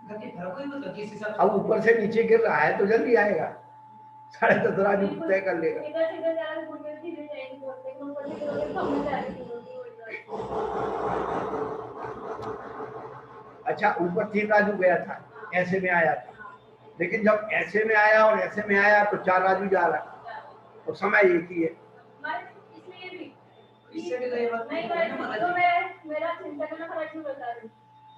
गति फर्क हुई मतलब जिस हिसाब से अब ऊपर से नीचे गिर रहा है तो जल्दी आएगा, 10.5 राजू तय कर लेगा। अच्छा ऊपर 3 राजू गया था, ऐसे में आया था, लेकिन जब ऐसे में आया और ऐसे में आया तो 4 राजू जा रहा है और समय एक ही है। इससे भी गई बात नहीं है ना। तो मेरा चिंता करना फर्क नहीं बता रही।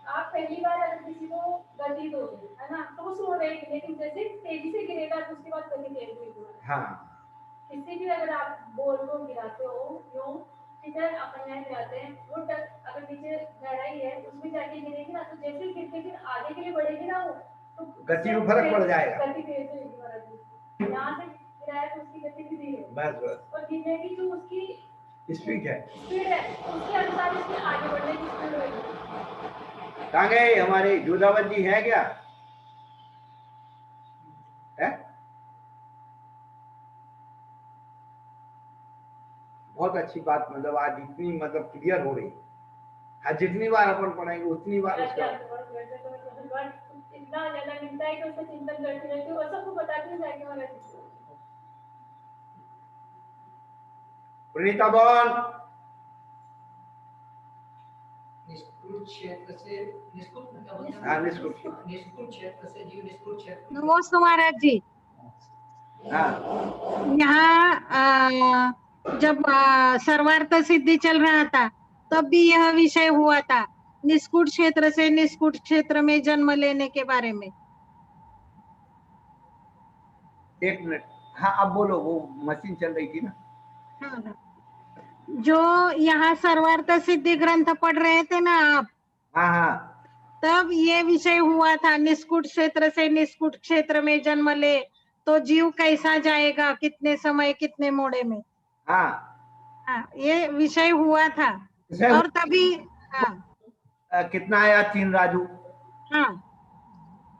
आप पहली बार अगर किसी को गति दोगे है ना तो वो सो रहेगी, लेकिन जैसे तेजी से गिरेगा तो उसके बाद गति तेज होगी। हाँ किसी भी अगर आप बॉल को गिराते हो यूं इधर अपन यहाँ गिराते हैं वो अगर नीचे गहराई है उसमें जाके गिरेगी ना तो जैसे गिरते फिर आगे के लिए बढ़ेगी ना वो तो गति में फर्क पड़ जाएगा। गति तेज होगी महाराज। यहाँ से गिराया तो उसकी गति भी धीरे है बस और गिरने की जो उसकी स्पीड है उसके अनुसार उसकी आगे बढ़ने की स्पीड होगी। कहाँ गए हमारे जोधावत जी है क्या है? बहुत अच्छी बात, मतलब आज इतनी मतलब क्लियर हो रही है। जितनी बार अपन पढ़ेंगे उतनी बार उसका इतना ज्यादा मिलता है कि उसका चिंतन करते रहते हो और सबको बताते जाएंगे महाराज। प्रणीता बोल। निष्कुल क्षेत्र से निष्कुल क्या बोलते हैं? हाँ निष्कुल क्षेत्र से जीव निष्कुल क्षेत्र। नमस्ते महाराज जी। हाँ यहाँ जब सर्वार्थ सिद्धि चल रहा था तब भी यह विषय हुआ था निष्कुट क्षेत्र से निष्कुट क्षेत्र में जन्म लेने के बारे में। 1 मिनट। हाँ अब बोलो, वो मशीन चल रही थी ना। हाँ। जो यहाँ सर्वार्थ सिद्धि ग्रंथ पढ़ रहे थे ना आप, हाँ तब ये विषय हुआ था निष्कुट क्षेत्र से निष्कुट क्षेत्र में जन्म ले तो जीव कैसा जाएगा, कितने समय कितने मोड़े में। हाँ ये विषय हुआ था और तभी कितना आया 3 राजू। हाँ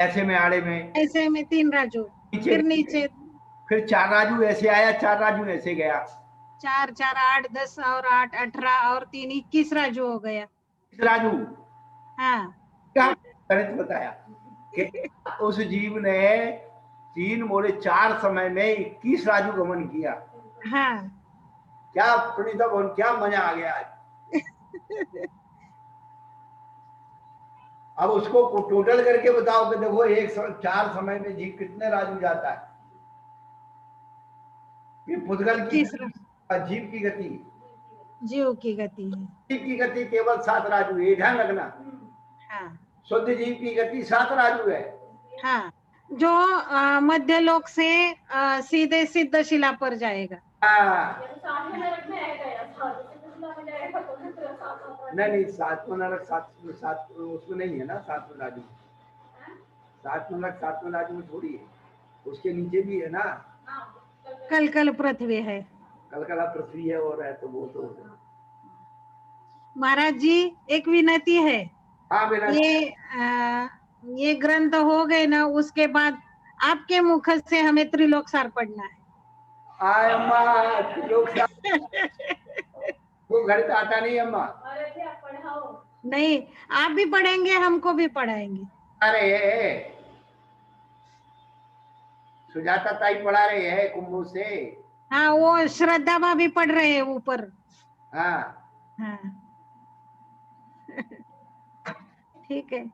ऐसे में आड़े में ऐसे में 3 राजू फिर नीचे फिर 4 राजू ऐसे आया, 4 राजू ऐसे गया। 4 4 8 10 और 8 18 और 3 21 राजू हो गया। राजू हाँ क्या गणित बताया कि उस जीव ने 3 मोड़े 4 समय में 21 राजू गमन किया। हाँ क्या प्रणीता बहन, क्या मजा आ गया आज। अब उसको टोटल करके बताओ कि देखो 4 समय में जीव कितने राजू जाता है। ये पुद्गल की जीव की गति, जीव की गति है। जीव की गति केवल 7 राजू है, ध्यान रखना। हाँ शुद्ध जीव की गति 7 राजू है। हाँ जो मध्य लोक से सीधे सिद्ध शिला पर जाएगा। नहीं 7वां नरक 7 उसमें नहीं है ना। 7वां राजू, 7वां नरक 7वां राजू में थोड़ी है, उसके नीचे भी है ना। कल पृथ्वी है, कल पृथ्वी है और है तो वो तो महाराज जी एक विनती है। हाँ बेटा, ये ग्रंथ हो गए ना उसके बाद आपके मुख से हमें त्रिलोकसार पढ़ना है। आय अम्मा त्रिलोकसार वो घर पे आता नहीं अम्मा। नहीं आप भी पढ़ेंगे, हमको भी पढ़ाएंगे। अरे सुजाता ताई पढ़ा रहे हैं कुंभू से। हाँ वो श्रद्धा भाभी पढ़ रहे हैं ऊपर। हाँ हाँ ठीक है,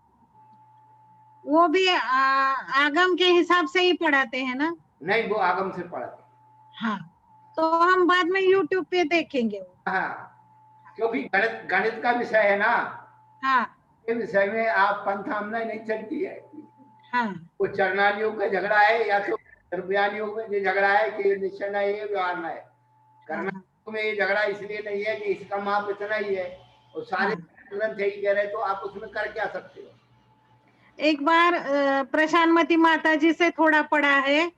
वो भी आगम के हिसाब से ही पढ़ाते हैं ना। नहीं वो आगम से पढ़ाते। हाँ तो हम बाद में YouTube पे देखेंगे। हाँ क्योंकि गणित का विषय है ना। हाँ ये विषय में आप पंथामना नहीं चलती है। हाँ वो चरणानियों का झगड़ा है या तो द्रव्यानियों में ये झगड़ा है कि निश्चय है व्यवहार है। करना में ये झगड़ा इसलिए नहीं है कि इसका माप इतना ही है और सारे ग्रंथ यही कह रहे, तो आप उसमें कर क्या सकते हो। एक बार प्रशांतमती माता जी से थोड़ा पढ़ा है।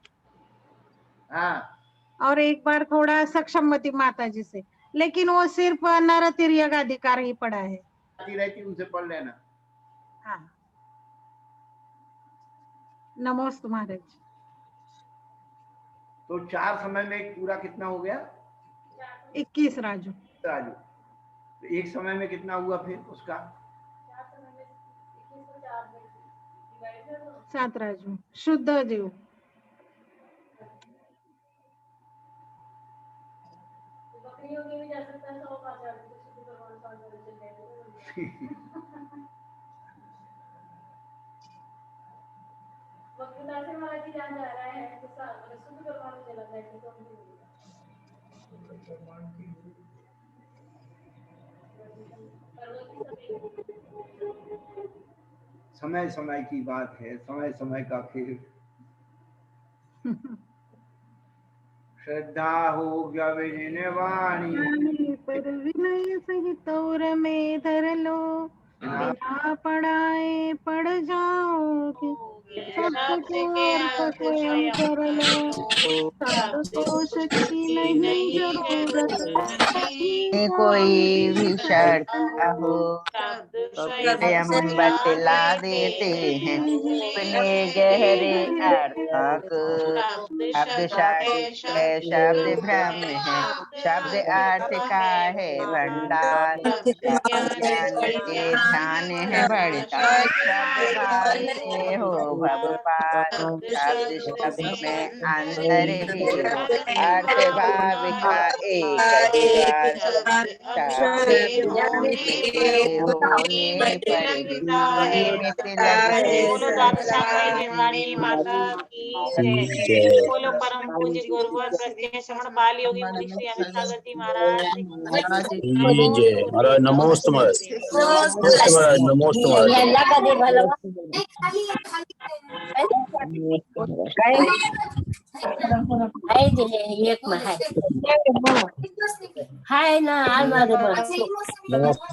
हाँ और एक बार थोड़ा सक्षमवती माता जी से, लेकिन वो सिर्फ नरतिर्यक अधिकार ही पढ़ा है। रहती उनसे पढ़ लेना। हाँ, नमोस्तु महाराज। तो 4 समय में पूरा कितना हो गया? 21 राजू। राजू, तो एक समय में कितना हुआ फिर उसका? 7 राजू। शुद्ध जीव। बकरियों के भी जा सकता है 105 आदमी तो शुद्ध परमाणु 5 आदमी चल जाएंगे। वक्रदासी महाराज जी जहाँ जा रहा है तो शुद्ध परमाणु चला जाएगा तो भी समय समय की बात है, समय समय का खेल। श्रद्धा हो विनय वाणी पर विनय सहित और में धर लो, बिना पढ़ाए पढ़ जाओगे, शब्द के अर्थ स्वयं कर लो, शब्द कोश की नहीं जरूरत, कोई भी शर्त हो स्वयं बतला देते हैं अपने गहरे अर्थों को। शब्द शब्द ब्रह्म है, शब्द अर्थ का है भंडार, ज्ञान के ध्यान है बढ़ता, शब्द भाव से हो भव पार, शब्द शब्द में अंतर भी हो, अर्थ भाव का एक अधिकार, होने पर भी निमित्त लगते। बोलो दाता निर्वाणी माता की जय। बोलो परम पूज्य गुरुवर प्रज्ञ श्रवण बाल योगी मुनि श्री अमित सागर जी महाराज की जय। महाराज नमोस्तु महाराज, नमोस्तु महाराज। एक में है ना आलमारी में नमस्ते।